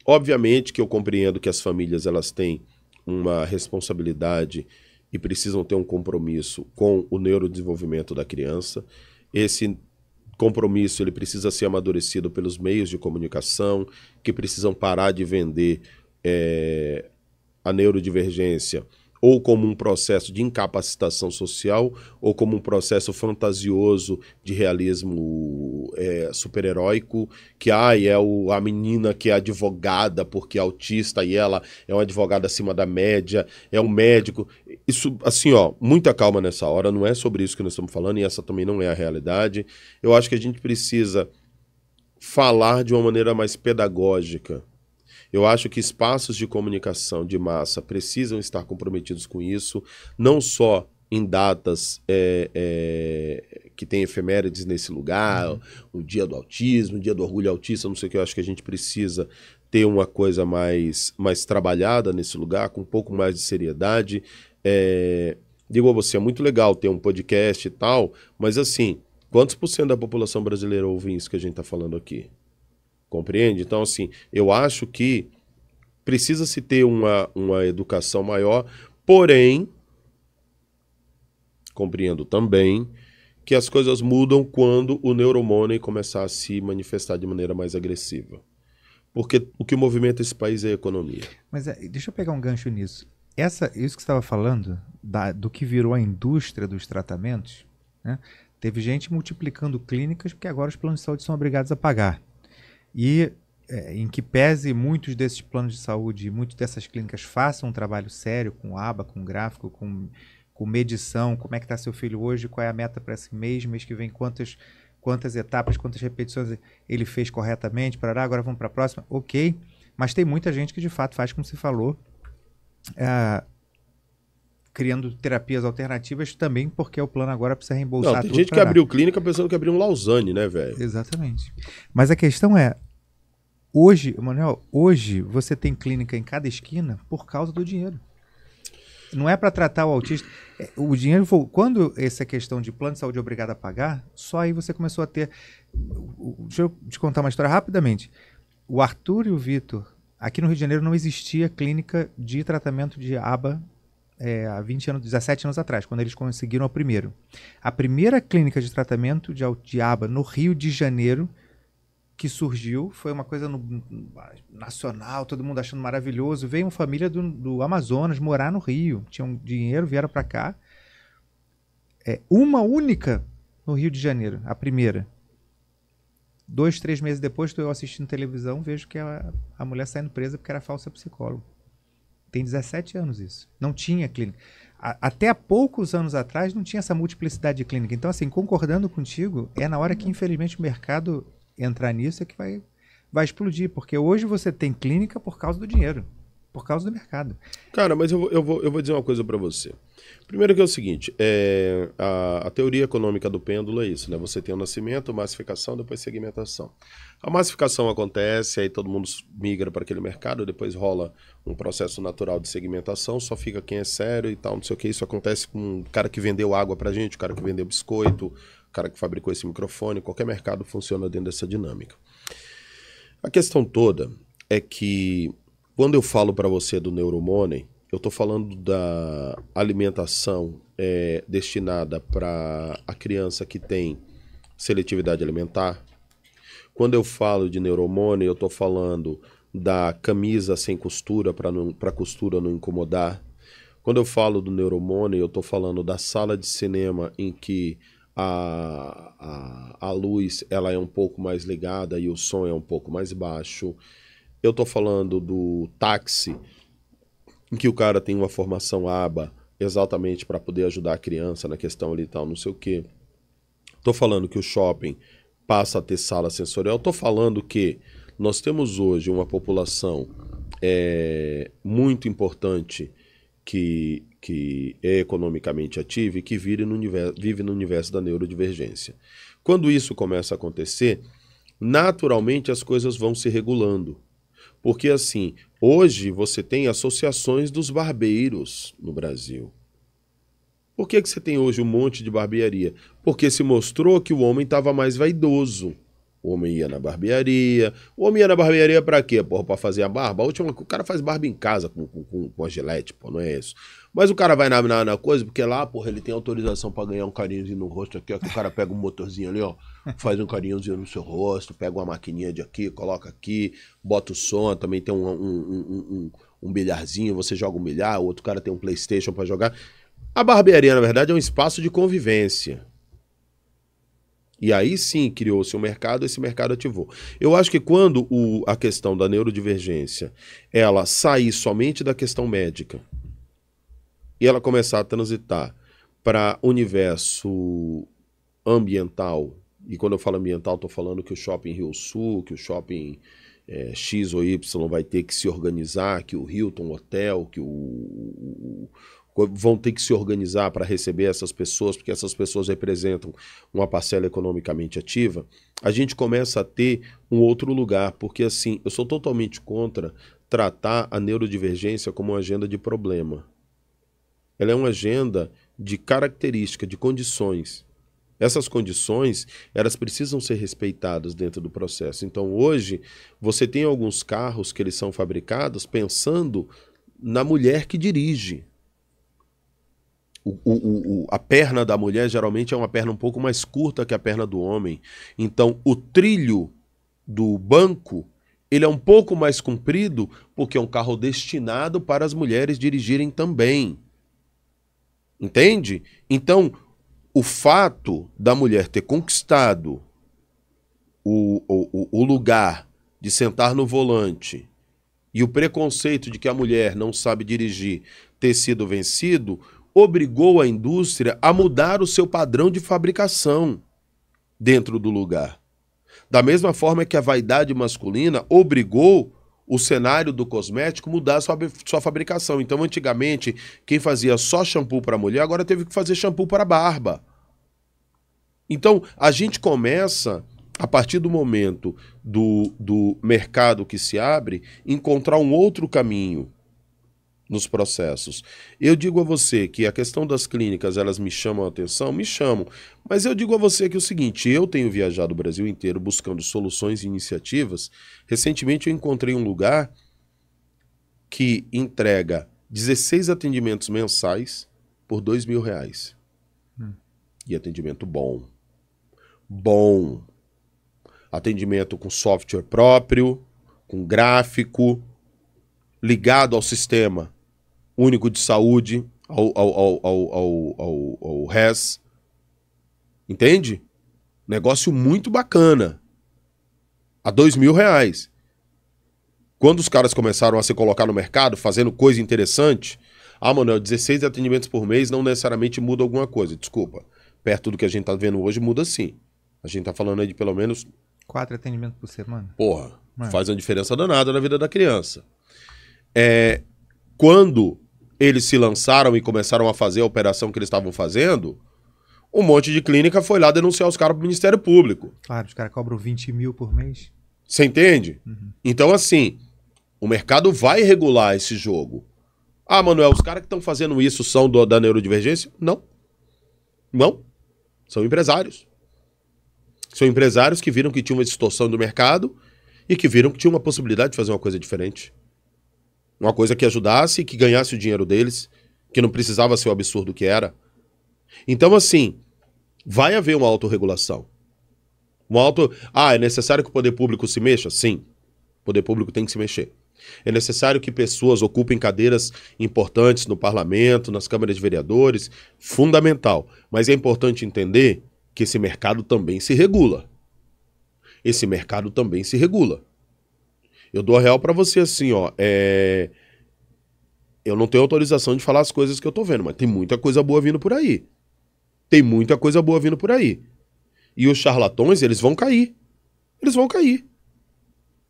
obviamente que eu compreendo que as famílias elas têm uma responsabilidade e precisam ter um compromisso com o neurodesenvolvimento da criança. Esse compromisso ele precisa ser amadurecido pelos meios de comunicação, que precisam parar de vender a neurodivergência ou como um processo de incapacitação social ou como um processo fantasioso de realismo super-heróico, que é a menina que é advogada porque é autista e ela é uma advogada acima da média, é um médico. Isso, assim, muita calma nessa hora, não é sobre isso que nós estamos falando e essa também não é a realidade. Eu acho que a gente precisa falar de uma maneira mais pedagógica. Eu acho que espaços de comunicação de massa precisam estar comprometidos com isso, não só em datas que tem efemérides nesse lugar, o dia do autismo, o dia do orgulho autista, não sei o que, eu acho que a gente precisa ter uma coisa mais trabalhada nesse lugar, com um pouco mais de seriedade. Digo a você, é muito legal ter um podcast e tal, mas assim, quantos % da população brasileira ouve isso que a gente está falando aqui? Compreende? Então, assim, eu acho que precisa-se ter uma educação maior, porém, compreendo também que as coisas mudam quando o neuromoney começar a se manifestar de maneira mais agressiva. Porque o que movimenta esse país é a economia. Mas deixa eu pegar um gancho nisso. Isso que você estava falando, do que virou a indústria dos tratamentos, né? Teve gente multiplicando clínicas porque agora os planos de saúde são obrigados a pagar. E em que pese muitos desses planos de saúde, muitas dessas clínicas façam um trabalho sério com aba, com gráfico, com medição, como é que está seu filho hoje, qual é a meta para esse mês que vem, quantas etapas, quantas repetições ele fez corretamente, agora vamos para a próxima, ok. Mas tem muita gente que de fato faz como você falou, criando terapias alternativas também, porque o plano agora precisa reembolsar tudo. Tem gente que abriu clínica pensando que abriu um Lausanne, né, velho? Exatamente. Mas a questão é, hoje, Manuel, você tem clínica em cada esquina por causa do dinheiro. Não é para tratar o autista. O dinheiro, quando essa questão de plano de saúde obrigado a pagar, só aí você começou a ter... Deixa eu te contar uma história rapidamente. O Arthur e o Vitor, aqui no Rio de Janeiro não existia clínica de tratamento de aba há 17 anos atrás, quando eles conseguiram o primeiro. A primeira clínica de tratamento de aba no Rio de Janeiro que surgiu, foi uma coisa nacional, todo mundo achando maravilhoso. Veio uma família do Amazonas morar no Rio, tinham dinheiro, vieram para cá. Uma única no Rio de Janeiro, a primeira. 2, 3 meses depois, estou eu assistindo televisão, vejo que a mulher saindo presa porque era falsa psicóloga. Tem 17 anos isso. Não tinha clínica. Até há poucos anos atrás não tinha essa multiplicidade de clínica. Então, assim, concordando contigo, é na hora que, infelizmente, o mercado entrar nisso é que vai explodir. Porque hoje você tem clínica por causa do dinheiro, por causa do mercado. Cara, mas eu vou dizer uma coisa para você. Primeiro que é o seguinte, a teoria econômica do pêndulo é isso, né? Você tem o nascimento, massificação, depois segmentação. A massificação acontece, aí todo mundo migra para aquele mercado, depois rola um processo natural de segmentação, só fica quem é sério e tal, não sei o que. Isso acontece com o cara que vendeu água pra gente, o cara que vendeu biscoito, o cara que fabricou esse microfone, qualquer mercado funciona dentro dessa dinâmica. A questão toda é que quando eu falo para você do neuromoney, eu estou falando da alimentação destinada para a criança que tem seletividade alimentar. Quando eu falo de neuromoney, eu estou falando da camisa sem costura para a costura não incomodar. Quando eu falo do neuromoney, eu estou falando da sala de cinema em que a luz ela é um pouco mais ligada e o som é um pouco mais baixo. Eu estou falando do táxi, em que o cara tem uma formação ABA exatamente para poder ajudar a criança na questão ali e tal, não sei o quê. Estou falando que o shopping passa a ter sala sensorial. Estou falando que nós temos hoje uma população muito importante que é economicamente ativa e que vive no universo da neurodivergência. Quando isso começa a acontecer, naturalmente as coisas vão se regulando. Porque assim, hoje você tem associações dos barbeiros no Brasil. Por que você tem hoje um monte de barbearia? Porque se mostrou que o homem estava mais vaidoso. O homem ia na barbearia. O homem ia na barbearia pra quê? Porra, pra fazer a barba? O cara faz barba em casa com a gilete, pô, não é isso. Mas o cara vai na coisa, porque lá, porra, ele tem autorização pra ganhar um carinhozinho no rosto aqui, ó, que o cara pega um motorzinho ali, ó, faz um carinhozinho no seu rosto, pega uma maquininha de aqui, coloca aqui, bota o som, também tem um bilharzinho, você joga um bilhar, o outro cara tem um PlayStation pra jogar. A barbearia, na verdade, é um espaço de convivência. E aí sim criou-se um mercado, esse mercado ativou. Eu acho que quando a questão da neurodivergência ela sair somente da questão médica e ela começar a transitar para o universo ambiental, e quando eu falo ambiental, estou falando que o shopping Rio Sul, que o shopping X ou Y vai ter que se organizar, que o Hilton Hotel, que vão ter que se organizar para receber essas pessoas, porque essas pessoas representam uma parcela economicamente ativa, a gente começa a ter um outro lugar, porque assim, eu sou totalmente contra tratar a neurodivergência como uma agenda de problema. Ela é uma agenda de característica, de condições. Essas condições, elas precisam ser respeitadas dentro do processo. Então, hoje, você tem alguns carros que eles são fabricados pensando na mulher que dirige. A perna da mulher geralmente é uma perna um pouco mais curta que a perna do homem. Então, o trilho do banco ele é um pouco mais comprido porque é um carro destinado para as mulheres dirigirem também. Entende? Então, o fato da mulher ter conquistado o lugar de sentar no volante e o preconceito de que a mulher não sabe dirigir ter sido vencido obrigou a indústria a mudar o seu padrão de fabricação dentro do lugar. Da mesma forma que a vaidade masculina obrigou o cenário do cosmético mudar a sua fabricação. Então, antigamente, quem fazia só shampoo para mulher, agora teve que fazer shampoo para barba. Então, a gente começa, a partir do momento do mercado que se abre, encontrar um outro caminho nos processos. Eu digo a você que a questão das clínicas, elas me chamam a atenção? Me chamam. Mas eu digo a você que é o seguinte, eu tenho viajado o Brasil inteiro buscando soluções e iniciativas. Recentemente eu encontrei um lugar que entrega 16 atendimentos mensais por R$2.000. E atendimento bom. Bom. Atendimento com software próprio, com gráfico, ligado ao sistema único de saúde, ao RES. Entende? Negócio muito bacana. A R$2.000. Quando os caras começaram a se colocar no mercado, fazendo coisa interessante, Manuel, 16 atendimentos por mês não necessariamente muda alguma coisa. Desculpa. Perto do que a gente tá vendo hoje, muda sim. A gente tá falando aí de pelo menos 4 atendimentos por semana. Porra, faz uma diferença danada na vida da criança. Quando eles se lançaram e começaram a fazer a operação que eles estavam fazendo, um monte de clínica foi lá denunciar os caras pro Ministério Público. Claro, os caras cobram 20 mil por mês. Você entende? Uhum. Então, assim, o mercado vai regular esse jogo. Manuel, os caras que estão fazendo isso são da neurodivergência? Não. Não. São empresários. São empresários que viram que tinha uma distorção do mercado e que viram que tinha uma possibilidade de fazer uma coisa diferente. Uma coisa que ajudasse e que ganhasse o dinheiro deles, que não precisava ser o absurdo que era. Então, assim, vai haver uma autorregulação. É necessário que o poder público se mexa? Sim. O poder público tem que se mexer. É necessário que pessoas ocupem cadeiras importantes no parlamento, nas câmaras de vereadores, fundamental. Mas é importante entender que esse mercado também se regula. Esse mercado também se regula. Eu dou a real pra você assim, ó, eu não tenho autorização de falar as coisas que eu tô vendo, mas tem muita coisa boa vindo por aí. Tem muita coisa boa vindo por aí. E os charlatões, eles vão cair. Eles vão cair.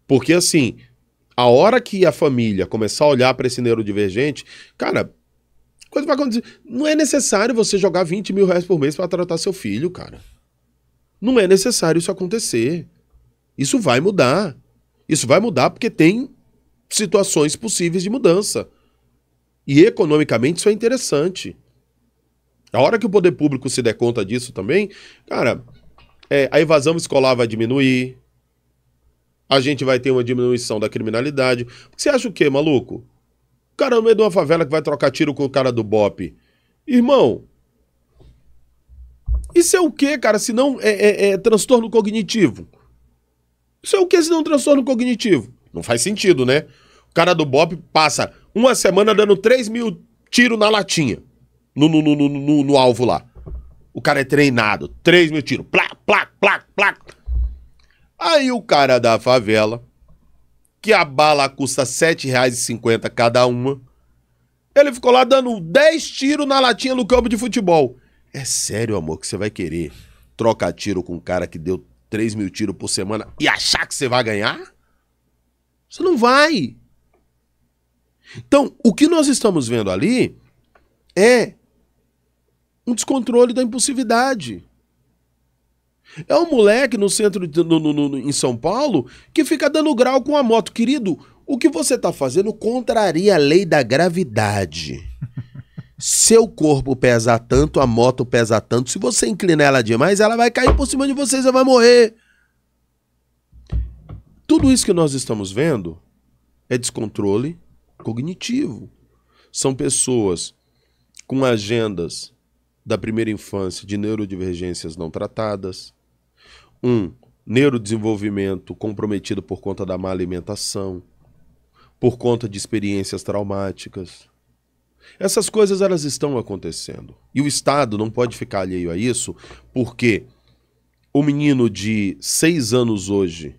Porque assim, a hora que a família começar a olhar para esse neurodivergente, cara, coisa vai acontecer. Não é necessário você jogar 20 mil reais por mês para tratar seu filho, cara. Não é necessário isso acontecer. Isso vai mudar. Isso vai mudar porque tem situações possíveis de mudança. E economicamente isso é interessante. A hora que o poder público se der conta disso também, cara, a evasão escolar vai diminuir. A gente vai ter uma diminuição da criminalidade. Você acha o quê, maluco? O cara no meio de uma favela que vai trocar tiro com o cara do BOPE. Irmão, isso é o quê, cara? Se não é transtorno cognitivo. Isso é o quê se não transtorno cognitivo? Não faz sentido, né? O cara do BOPE passa uma semana dando 3 mil tiros na latinha. No alvo lá. O cara é treinado. 3 mil tiros. Plá, plá, plá, plá. Aí o cara da favela, que a bala custa R$ 7,50 cada uma, ele ficou lá dando 10 tiros na latinha no campo de futebol. É sério, amor, que você vai querer trocar tiro com um cara que deu 3 mil tiros por semana e achar que você vai ganhar? Você não vai. Então, o que nós estamos vendo ali é um descontrole da impulsividade. É um moleque no centro, em São Paulo, que fica dando grau com a moto. Querido, o que você está fazendo contraria a lei da gravidade. Seu corpo pesa tanto, a moto pesa tanto. Se você inclinar ela demais, ela vai cair por cima de você e você vai morrer. Tudo isso que nós estamos vendo é descontrole cognitivo. São pessoas com agendas da primeira infância de neurodivergências não tratadas. Neurodesenvolvimento comprometido por conta da má alimentação, por conta de experiências traumáticas. Essas coisas, elas estão acontecendo. E o Estado não pode ficar alheio a isso, porque o menino de 6 anos hoje,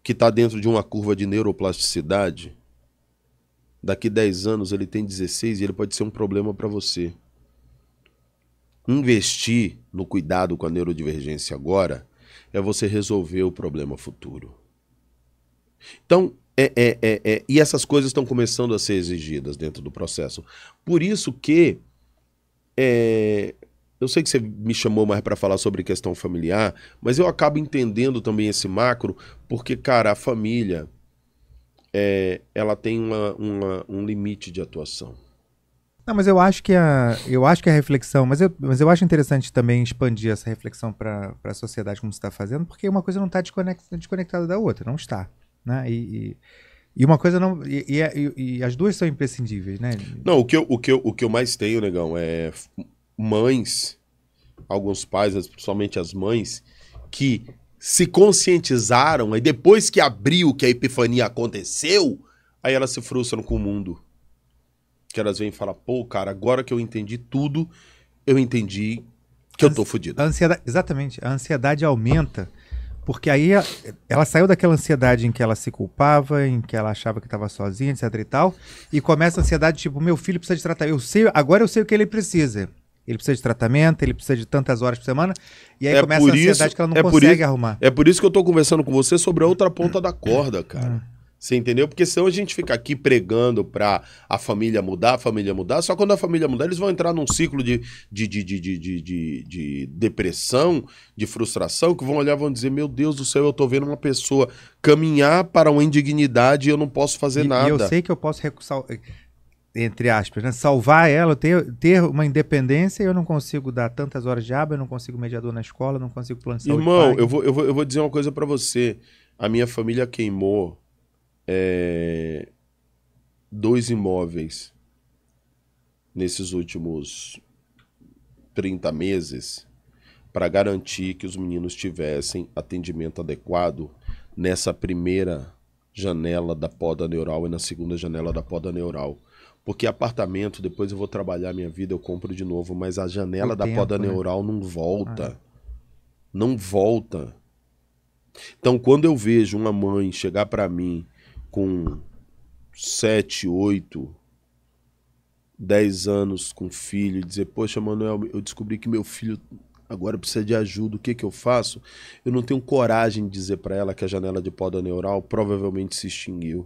que está dentro de uma curva de neuroplasticidade, daqui 10 anos ele tem 16 e ele pode ser um problema para você. Investir no cuidado com a neurodivergência agora é você resolver o problema futuro. Então, e essas coisas estão começando a ser exigidas dentro do processo. Por isso que eu sei que você me chamou mais para falar sobre questão familiar, mas eu acabo entendendo também esse macro, porque, cara, a família ela tem um limite de atuação. Não, mas eu acho que a reflexão, mas eu acho interessante também expandir essa reflexão para a sociedade como você está fazendo, porque uma coisa não está desconectada da outra, não está, né? E uma coisa não, e as duas são imprescindíveis, né? Não, o que eu mais tenho, negão, é mães, alguns pais, principalmente as mães, que se conscientizaram, e depois que abriu, que a epifania aconteceu, aí elas se frustram com o mundo. Que elas vêm e falam, pô, cara, agora que eu entendi tudo, eu entendi que eu tô fudido. Exatamente. A ansiedade aumenta, porque aí ela saiu daquela ansiedade em que ela se culpava, em que ela achava que estava sozinha, etc e tal, e começa a ansiedade tipo, meu filho precisa de tratamento. Agora eu sei o que ele precisa. Ele precisa de tratamento, ele precisa de tantas horas por semana, e aí começa a ansiedade que ela não consegue arrumar. É por isso que eu tô conversando com você sobre a outra ponta da corda, cara. Você entendeu? Porque senão a gente fica aqui pregando pra a família mudar, só quando a família mudar, eles vão entrar num ciclo de depressão, de frustração, que vão olhar e vão dizer, meu Deus do céu, eu tô vendo uma pessoa caminhar para uma indignidade e eu não posso fazer nada. E eu sei que eu posso entre aspas, né? Salvar ela, ter uma independência, eu não consigo dar tantas horas de aba, eu não consigo mediador na escola, não consigo plano de saúde. Irmão, eu vou dizer uma coisa pra você. A minha família queimou 2 imóveis nesses últimos 30 meses para garantir que os meninos tivessem atendimento adequado nessa primeira janela da poda neural e na segunda janela da poda neural. Porque apartamento, depois eu vou trabalhar minha vida, eu compro de novo, mas a janela da poda neural não volta. Não volta. Então, quando eu vejo uma mãe chegar para mim com 7, 8, 10 anos com filho e dizer, poxa, Manuel, eu descobri que meu filho agora precisa de ajuda, o que que eu faço? Eu não tenho coragem de dizer para ela que a janela de poda neural provavelmente se extinguiu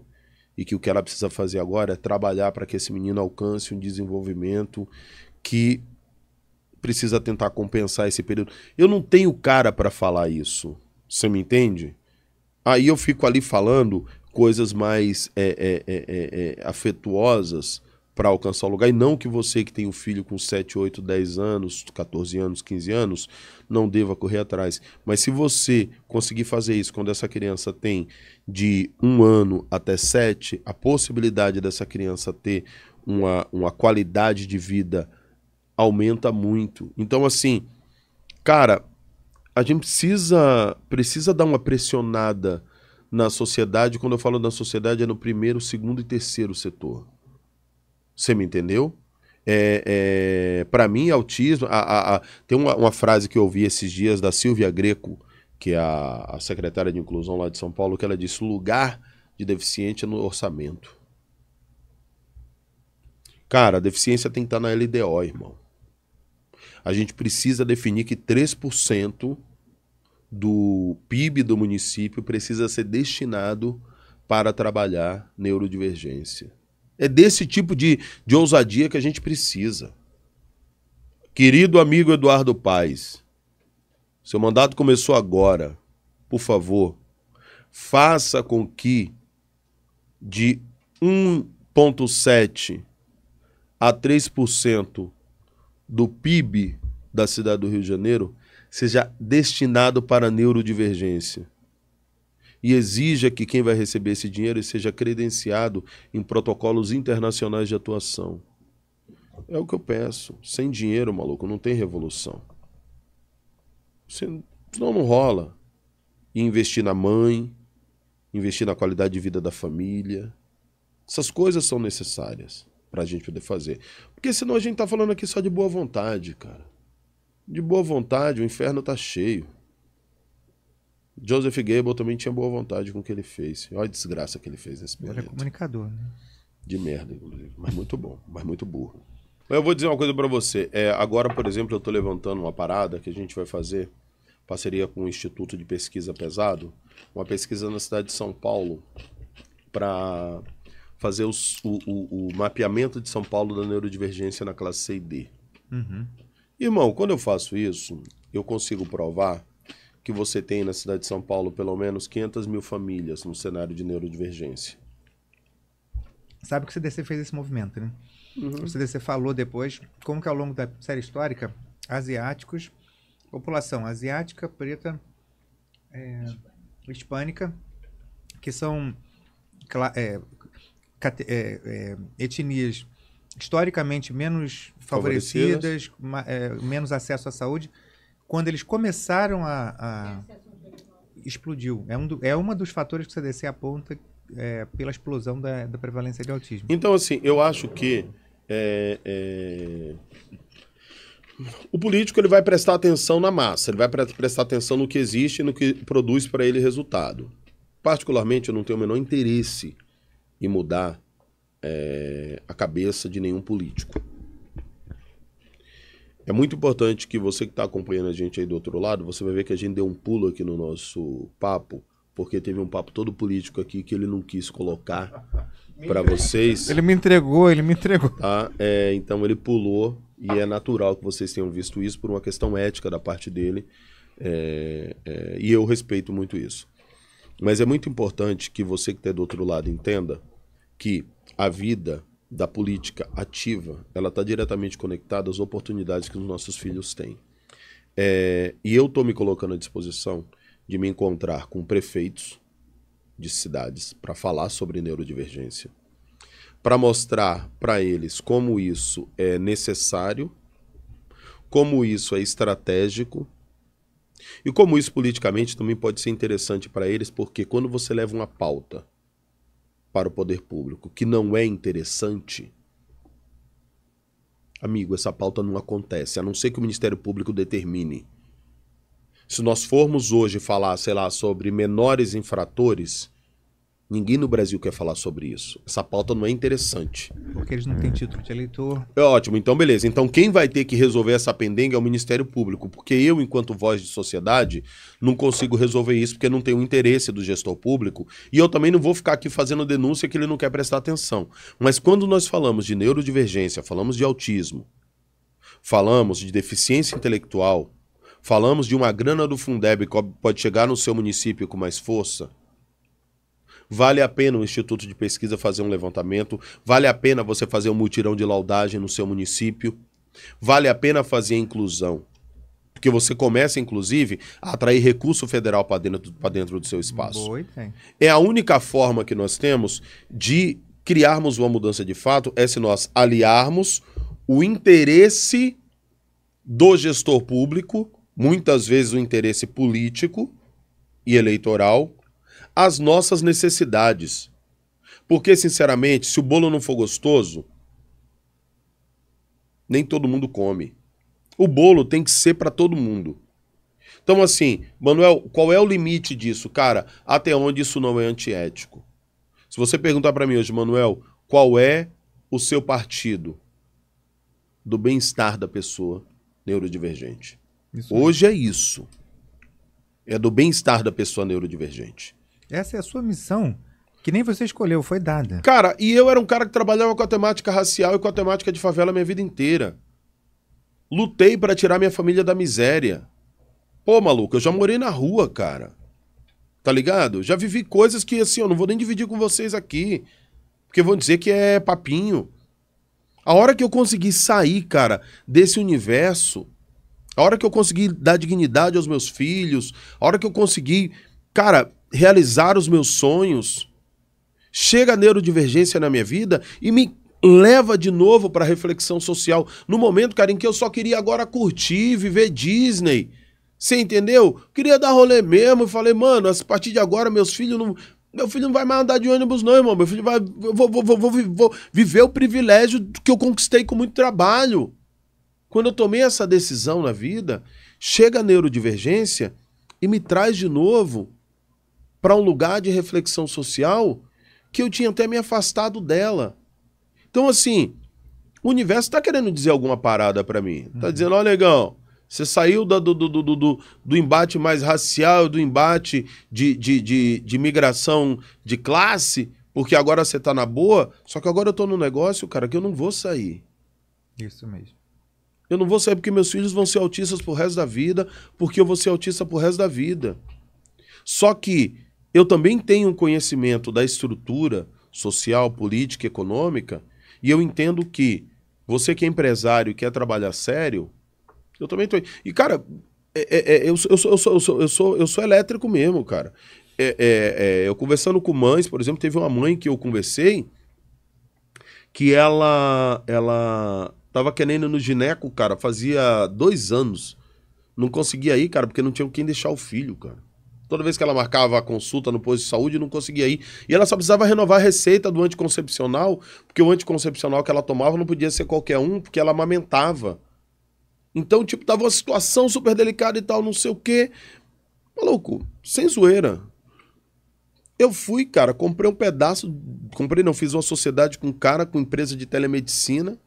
e que o que ela precisa fazer agora é trabalhar para que esse menino alcance um desenvolvimento que precisa tentar compensar esse período. Eu não tenho cara para falar isso, você me entende? Aí eu fico ali falando coisas mais afetuosas para alcançar o lugar, e não que você que tem um filho com 7, 8, 10 anos, 14 anos, 15 anos, não deva correr atrás. Mas se você conseguir fazer isso quando essa criança tem de 1 ano até 7, a possibilidade dessa criança ter uma qualidade de vida aumenta muito. Então, assim, cara, a gente precisa dar uma pressionada na sociedade. Quando eu falo da sociedade, é no primeiro, segundo e terceiro setor. Você me entendeu? Para mim, autismo... Tem uma frase que eu ouvi esses dias da Silvia Greco, que é a secretária de inclusão lá de São Paulo, que ela disse, o lugar de deficiente é no orçamento. Cara, a deficiência tem que estar na LDO, irmão. A gente precisa definir que 3% do PIB do município precisa ser destinado para trabalhar neurodivergência. É desse tipo de ousadia que a gente precisa. Querido amigo Eduardo Paes, seu mandato começou agora. Por favor, faça com que de 1,7% a 3% do PIB da cidade do Rio de Janeiro seja destinado para a neurodivergência. E exija que quem vai receber esse dinheiro seja credenciado em protocolos internacionais de atuação. É o que eu peço. Sem dinheiro, maluco, não tem revolução. Senão não rola. E investir na mãe, investir na qualidade de vida da família. Essas coisas são necessárias para a gente poder fazer. Porque senão a gente tá falando aqui só de boa vontade, cara. De boa vontade, o inferno tá cheio. Joseph Goebbels também tinha boa vontade com o que ele fez. Olha a desgraça que ele fez nesse período. Ele é comunicador, né? De merda, inclusive. Mas muito bom, mas muito burro. Mas eu vou dizer uma coisa pra você. Agora, por exemplo, eu tô levantando uma parada que a gente vai fazer, parceria com o Instituto de Pesquisa Pesado, uma pesquisa na cidade de São Paulo, para fazer o mapeamento de São Paulo da neurodivergência na classe C e D. Uhum. Irmão, quando eu faço isso, eu consigo provar que você tem na cidade de São Paulo pelo menos 500 mil famílias no cenário de neurodivergência. Sabe que o CDC fez esse movimento, né? Uhum. O CDC falou depois como que ao longo da série histórica, asiáticos, população asiática, preta, hispânica, que são etnias historicamente menos favorecidas, menos acesso à saúde, quando eles começaram explodiu. É um dos fatores que o CDC aponta pela explosão da prevalência de autismo. Então, assim, eu acho que o político ele vai prestar atenção na massa, ele vai prestar atenção no que existe e no que produz para ele resultado. Particularmente, eu não tenho o menor interesse em mudar a cabeça de nenhum político. É muito importante que você que está acompanhando a gente aí do outro lado, você vai ver que a gente deu um pulo aqui no nosso papo, porque teve um papo todo político aqui que ele não quis colocar para vocês. Ele me entregou. Tá? Então ele pulou e é natural que vocês tenham visto isso por uma questão ética da parte dele e eu respeito muito isso. Mas é muito importante que você que está do outro lado entenda que a vida da política ativa, ela está diretamente conectada às oportunidades que os nossos filhos têm. E eu estou me colocando à disposição de me encontrar com prefeitos de cidades para falar sobre neurodivergência, para mostrar para eles como isso é necessário, como isso é estratégico e como isso politicamente também pode ser interessante para eles, porque quando você leva uma pauta para o poder público que não é interessante, amigo, essa pauta não acontece, a não ser que o Ministério Público determine. Se nós formos hoje falar, sei lá, sobre menores infratores, ninguém no Brasil quer falar sobre isso. Essa pauta não é interessante. Porque eles não têm título de eleitor. É ótimo, então beleza. Então quem vai ter que resolver essa pendenga é o Ministério Público, porque eu, enquanto voz de sociedade, não consigo resolver isso porque não tenho interesse do gestor público e eu também não vou ficar aqui fazendo denúncia que ele não quer prestar atenção. Mas quando nós falamos de neurodivergência, falamos de autismo, falamos de deficiência intelectual, falamos de uma grana do Fundeb que pode chegar no seu município com mais força, vale a pena o Instituto de Pesquisa fazer um levantamento, vale a pena você fazer um mutirão de laudagem no seu município, vale a pena fazer a inclusão, porque você começa, inclusive, a atrair recurso federal para dentro do seu espaço. Boa ideia. É a única forma que nós temos de criarmos uma mudança de fato, é se nós aliarmos o interesse do gestor público, muitas vezes o interesse político e eleitoral, às nossas necessidades. Porque, sinceramente, se o bolo não for gostoso, nem todo mundo come. O bolo tem que ser para todo mundo. Então, assim, Manuel, qual é o limite disso? Cara, até onde isso não é antiético? Se você perguntar para mim hoje, Manuel, qual é o seu partido do bem-estar da pessoa neurodivergente? Hoje é isso. É do bem-estar da pessoa neurodivergente. Essa é a sua missão, que nem você escolheu, foi dada. Cara, e eu era um cara que trabalhava com a temática racial e com a temática de favela a minha vida inteira. Lutei para tirar minha família da miséria. Pô, maluco, eu já morei na rua, cara. Tá ligado? Já vivi coisas que, assim, eu não vou nem dividir com vocês aqui. Porque vão dizer que é papinho. A hora que eu consegui sair, cara, desse universo, a hora que eu consegui dar dignidade aos meus filhos, a hora que eu consegui, cara, realizar os meus sonhos, chega a neurodivergência na minha vida e me leva de novo para a reflexão social. No momento, cara, em que eu só queria agora curtir, viver Disney. Você entendeu? Queria dar rolê mesmo. Eu falei, mano, a partir de agora meu filho não vai mais andar de ônibus não, irmão. Meu filho vai... Vou viver o privilégio que eu conquistei com muito trabalho. Quando eu tomei essa decisão na vida, chega a neurodivergência e me traz de novo para um lugar de reflexão social que eu tinha até me afastado dela. Então, assim, o universo tá querendo dizer alguma parada para mim. Tá dizendo, ó, negão, você saiu do embate mais racial, do embate de migração de classe, porque agora você tá na boa, só que agora eu tô num negócio, cara, que eu não vou sair. Isso mesmo. Eu não vou sair porque meus filhos vão ser autistas pro resto da vida, porque eu vou ser autista pro resto da vida. Só que eu também tenho um conhecimento da estrutura social, política, econômica, e eu entendo que você que é empresário e quer trabalhar sério, eu também tô... E, cara, eu sou elétrico mesmo, cara. Eu conversando com mães, por exemplo, teve uma mãe que eu conversei que ela tava querendo ir no gineco, cara, fazia 2 anos. Não conseguia ir, cara, porque não tinha quem deixar o filho, cara. Toda vez que ela marcava a consulta no posto de saúde, não conseguia ir. E ela só precisava renovar a receita do anticoncepcional, porque o anticoncepcional que ela tomava não podia ser qualquer um, porque ela amamentava. Então, tipo, tava uma situação super delicada e tal, não sei o quê. Maluco, sem zoeira. Eu fui, cara, comprei um pedaço... fiz uma sociedade com um cara, com empresa de telemedicina.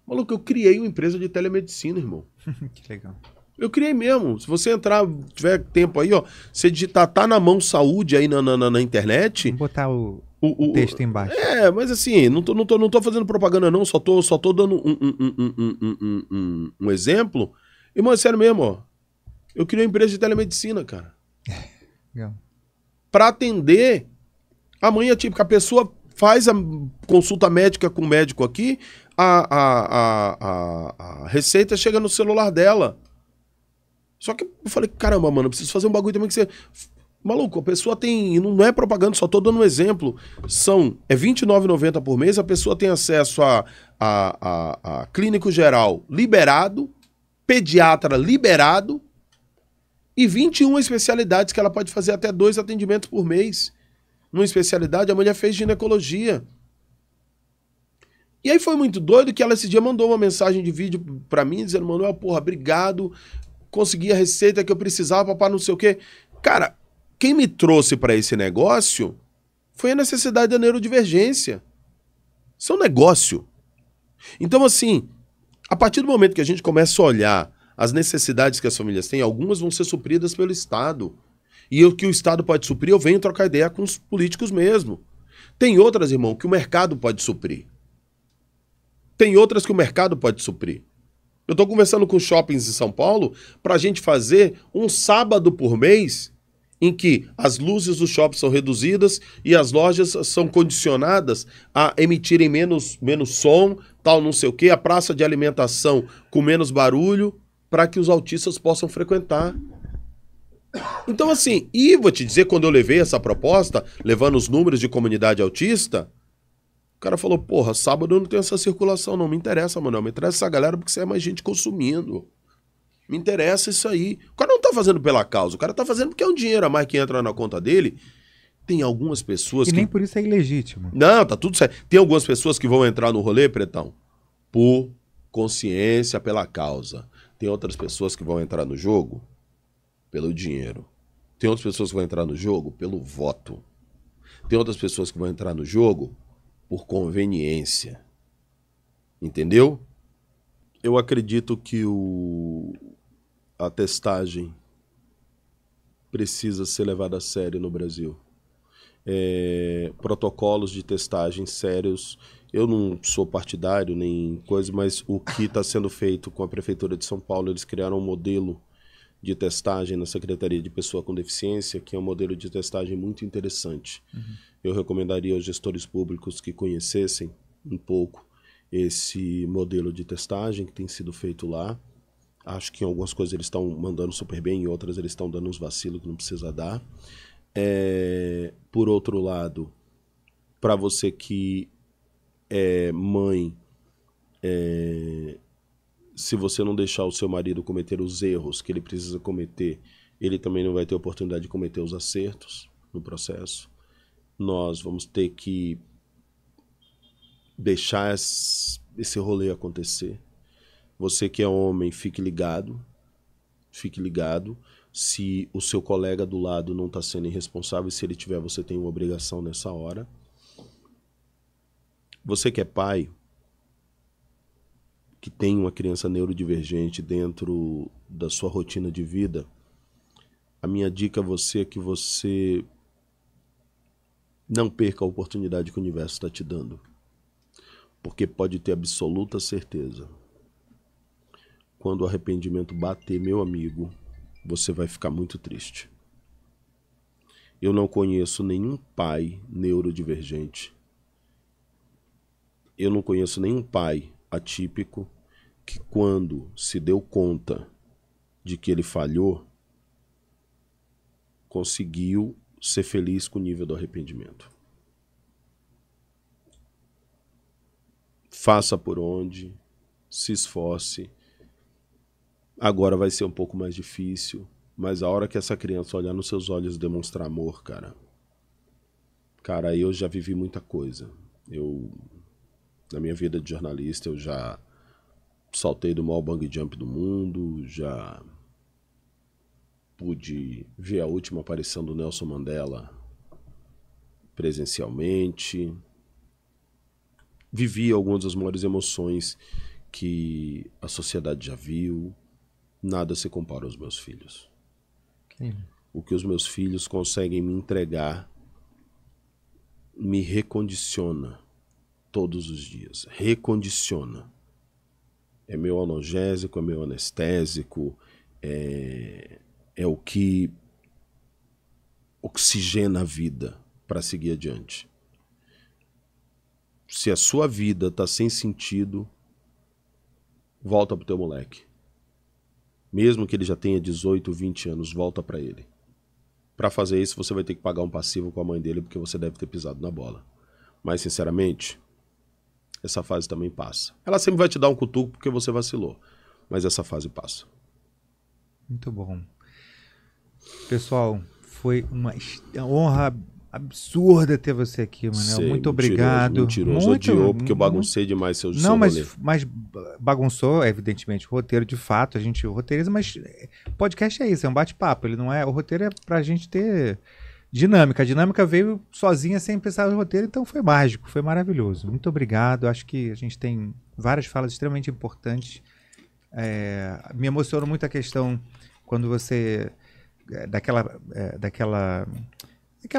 Maluco, eu criei uma empresa de telemedicina, irmão. Que legal. Eu criei mesmo. Se você entrar, tiver tempo aí, ó, você digitar Tá Na Mão Saúde aí na internet... Vou botar o texto embaixo. Mas assim, não tô fazendo propaganda não, só tô dando um exemplo. Irmão, é sério mesmo, ó. Eu criei uma empresa de telemedicina, cara. Legal. Pra atender amanhã, tipo, que a pessoa faz a consulta médica com o médico aqui, a receita chega no celular dela. Só que eu falei, caramba, mano, eu preciso fazer um bagulho também que você... Maluco, a pessoa tem... Não é propaganda, só tô dando um exemplo. É R$29,90 por mês, a pessoa tem acesso a clínico geral liberado, pediatra liberado e 21 especialidades que ela pode fazer até 2 atendimentos por mês. numa especialidade, a mulher fez ginecologia. E aí foi muito doido que ela esse dia mandou uma mensagem de vídeo pra mim, dizendo, Manuel, porra, obrigado, consegui a receita que eu precisava, papai, não sei o quê. Cara, quem me trouxe pra esse negócio foi a necessidade da neurodivergência. Isso é um negócio. Então, assim, a partir do momento que a gente começa a olhar as necessidades que as famílias têm, algumas vão ser supridas pelo Estado. E o que o Estado pode suprir, eu venho trocar ideia com os políticos mesmo. Tem outras, irmão, que o mercado pode suprir. Tem outras que o mercado pode suprir. Eu estou conversando com shoppings em São Paulo para a gente fazer um sábado por mês em que as luzes do shopping são reduzidas e as lojas são condicionadas a emitirem menos som, tal, não sei o quê, a praça de alimentação com menos barulho, para que os autistas possam frequentar. Então, assim, e vou te dizer, quando eu levei essa proposta, levando os números de comunidade autista, o cara falou, porra, sábado eu não tenho essa circulação, não me interessa, Manuel, me interessa essa galera porque você é mais gente consumindo. Me interessa isso aí. O cara não tá fazendo pela causa, o cara tá fazendo porque é um dinheiro a mais que entra na conta dele. Tem algumas pessoas que... nem por isso é ilegítimo. Não, tá tudo certo. Tem algumas pessoas que vão entrar no rolê, Pretão, por consciência, pela causa. Tem outras pessoas que vão entrar no jogo pelo dinheiro. Tem outras pessoas que vão entrar no jogo pelo voto. Tem outras pessoas que vão entrar no jogo por conveniência. Entendeu? Eu acredito que a testagem precisa ser levada a sério no Brasil. Protocolos de testagem sérios. Eu não sou partidário nem coisa, mas o que está sendo feito com a Prefeitura de São Paulo, eles criaram um modelo de testagem na Secretaria de Pessoa com Deficiência, que é um modelo de testagem muito interessante. Uhum. Eu recomendaria aos gestores públicos que conhecessem um pouco esse modelo de testagem que tem sido feito lá. Acho que em algumas coisas eles estão mandando super bem, em outras eles estão dando uns vacilos que não precisa dar. Por outro lado, para você que é mãe, se você não deixar o seu marido cometer os erros que ele precisa cometer, ele também não vai ter oportunidade de cometer os acertos no processo. Nós vamos ter que deixar esse rolê acontecer. Você que é homem, fique ligado. Fique ligado. Se o seu colega do lado não está sendo irresponsável, se ele tiver, você tem uma obrigação nessa hora. Você que é pai, que tem uma criança neurodivergente dentro da sua rotina de vida, a minha dica a você é que você não perca a oportunidade que o universo está te dando. Porque pode ter absoluta certeza. Quando o arrependimento bater, meu amigo, você vai ficar muito triste. Eu não conheço nenhum pai neurodivergente. Eu não conheço nenhum pai atípico que, quando se deu conta de que ele falhou, conseguiu ser feliz com o nível do arrependimento. Faça por onde, se esforce. Agora vai ser um pouco mais difícil, mas a hora que essa criança olhar nos seus olhos e demonstrar amor, cara, eu já vivi muita coisa. Na minha vida de jornalista, eu já saltei do maior bungee jump do mundo, já pude ver a última aparição do Nelson Mandela presencialmente. Vivi algumas das maiores emoções que a sociedade já viu. Nada se compara aos meus filhos. O que os meus filhos conseguem me entregar me recondiciona todos os dias. Recondiciona. É meu analgésico, é meu anestésico, é o que oxigena a vida para seguir adiante. Se a sua vida está sem sentido, volta pro teu moleque. Mesmo que ele já tenha 18, 20 anos, volta para ele. Para fazer isso, você vai ter que pagar um passivo com a mãe dele, porque você deve ter pisado na bola. Mas, sinceramente, essa fase também passa. Ela sempre vai te dar um cutuco porque você vacilou. Mas essa fase passa. Muito bom. Pessoal, foi uma honra absurda ter você aqui, Manuel. Sei, Muito obrigado. Mentiroso, odiou, porque eu baguncei demais seu Não, rolê. mas bagunçou, evidentemente, o roteiro de fato, a gente roteiriza, mas podcast é isso, é um bate-papo, ele não é, o roteiro é pra gente ter dinâmica. A dinâmica veio sozinha, sem pensar no roteiro, então foi mágico, foi maravilhoso. Muito obrigado, acho que a gente tem várias falas extremamente importantes. Me emocionou muito a questão quando você, daquela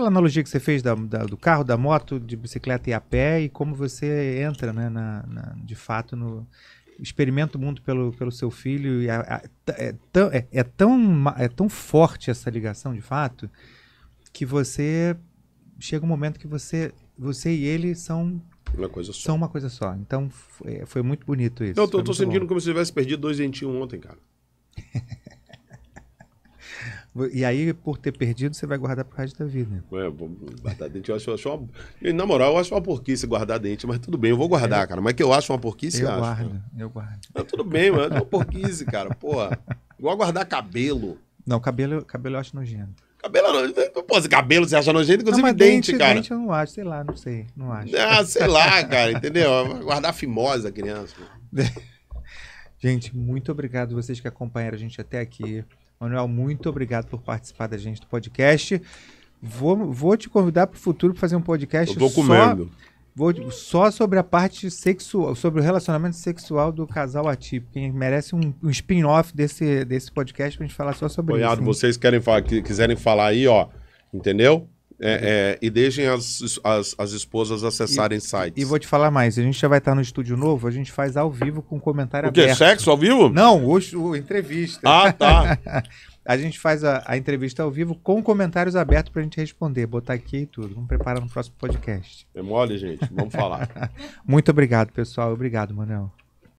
analogia que você fez do carro, da moto, de bicicleta e a pé, e como você entra, né, de fato, experimenta o mundo pelo seu filho. E é tão forte essa ligação, de fato, que você chega um momento que você e ele são uma coisa só. Então, foi muito bonito isso. Eu tô sentindo como se tivesse perdido 2 dentinhos ontem, cara. E aí, por ter perdido, você vai guardar pro resto da vida. Guardar dente, eu acho uma... Na moral, eu acho uma porquice guardar dente, mas tudo bem, eu vou guardar, cara. Mas que eu acho uma porquice, eu guardo. Não, tudo bem, mano, é uma porquice, cara, porra. Igual guardar cabelo. Não, cabelo eu acho nojento. Cabelo você acha nojento, inclusive não, dente, cara. Dente eu não acho, sei lá, não sei, não acho. Ah, sei lá, cara, entendeu? Guardar fimose da criança. Gente, muito obrigado vocês que acompanharam a gente até aqui. Manuel, muito obrigado por participar da gente do podcast. Vou te convidar para o futuro para fazer um podcast só sobre a parte sexual, sobre o relacionamento sexual do casal atípico. Quem merece um spin-off desse podcast para a gente falar só sobre isso. Vocês quiserem falar aí, ó, entendeu? E deixem as esposas acessarem sites. E vou te falar mais, a gente já vai estar no estúdio novo, a gente faz ao vivo com comentário aberto. O quê? Sexo ao vivo? Não, a entrevista. Ah, tá. A gente faz a entrevista ao vivo com comentários abertos pra gente responder, botar aqui e tudo. Vamos preparar no próximo podcast. É mole, gente. Vamos falar. Muito obrigado, pessoal. Obrigado, Manuel.